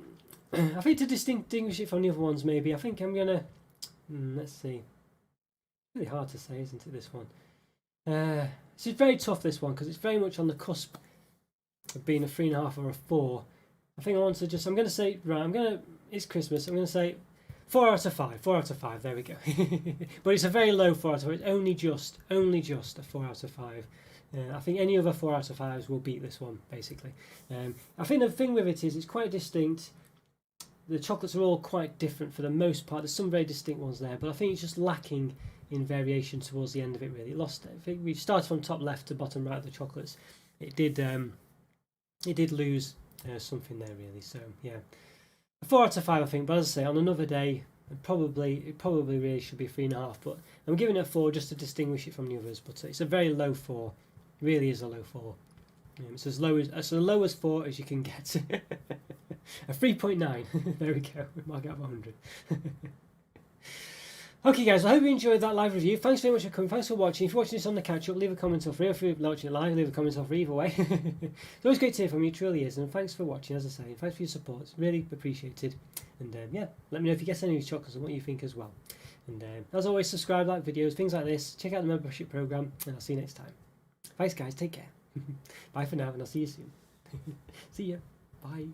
I think to distinguish it from the other ones, maybe I think I'm gonna. Let's see. Really hard to say, isn't it? This one. It's very tough, this one, because it's very much on the cusp of being a 3.5 or a 4. I think I want to just. I'm gonna say right. It's Christmas. I'm gonna say 4 out of 5. 4 out of 5. There we go. But it's a very low 4 out of 5. It's only just a 4 out of 5. I think any other 4 out of 5s will beat this one, basically. I think the thing with it is it's quite distinct. The chocolates are all quite different for the most part. There's some very distinct ones there, but I think it's just lacking in variation towards the end of it, really. It lost. I think we started from top left to bottom right of the chocolates. It did lose something there, really. So yeah, a 4 out of 5, I think. But as I say, on another day, it probably really should be 3.5. But I'm giving it a 4 just to distinguish it from the others. But it's a very low 4. It really is a low 4. It's as low as 4 as you can get. A 3.9. There we go. Mark out of 100. Okay, guys. I hope you enjoyed that live review. Thanks very much for coming. Thanks for watching. If you're watching this on the catch-up, leave a comment or free. If you're watching it live, leave a comment or free. Either way. It's always great to hear from you. It truly is. And thanks for watching, as I say. Thanks for your support. It's really appreciated. And yeah, let me know if you get any of these chocolates and what you think as well. And as always, subscribe, like videos, things like this. Check out the membership program, and I'll see you next time. Thanks, guys. Take care. Bye for now, and I'll see you soon. See ya. Bye.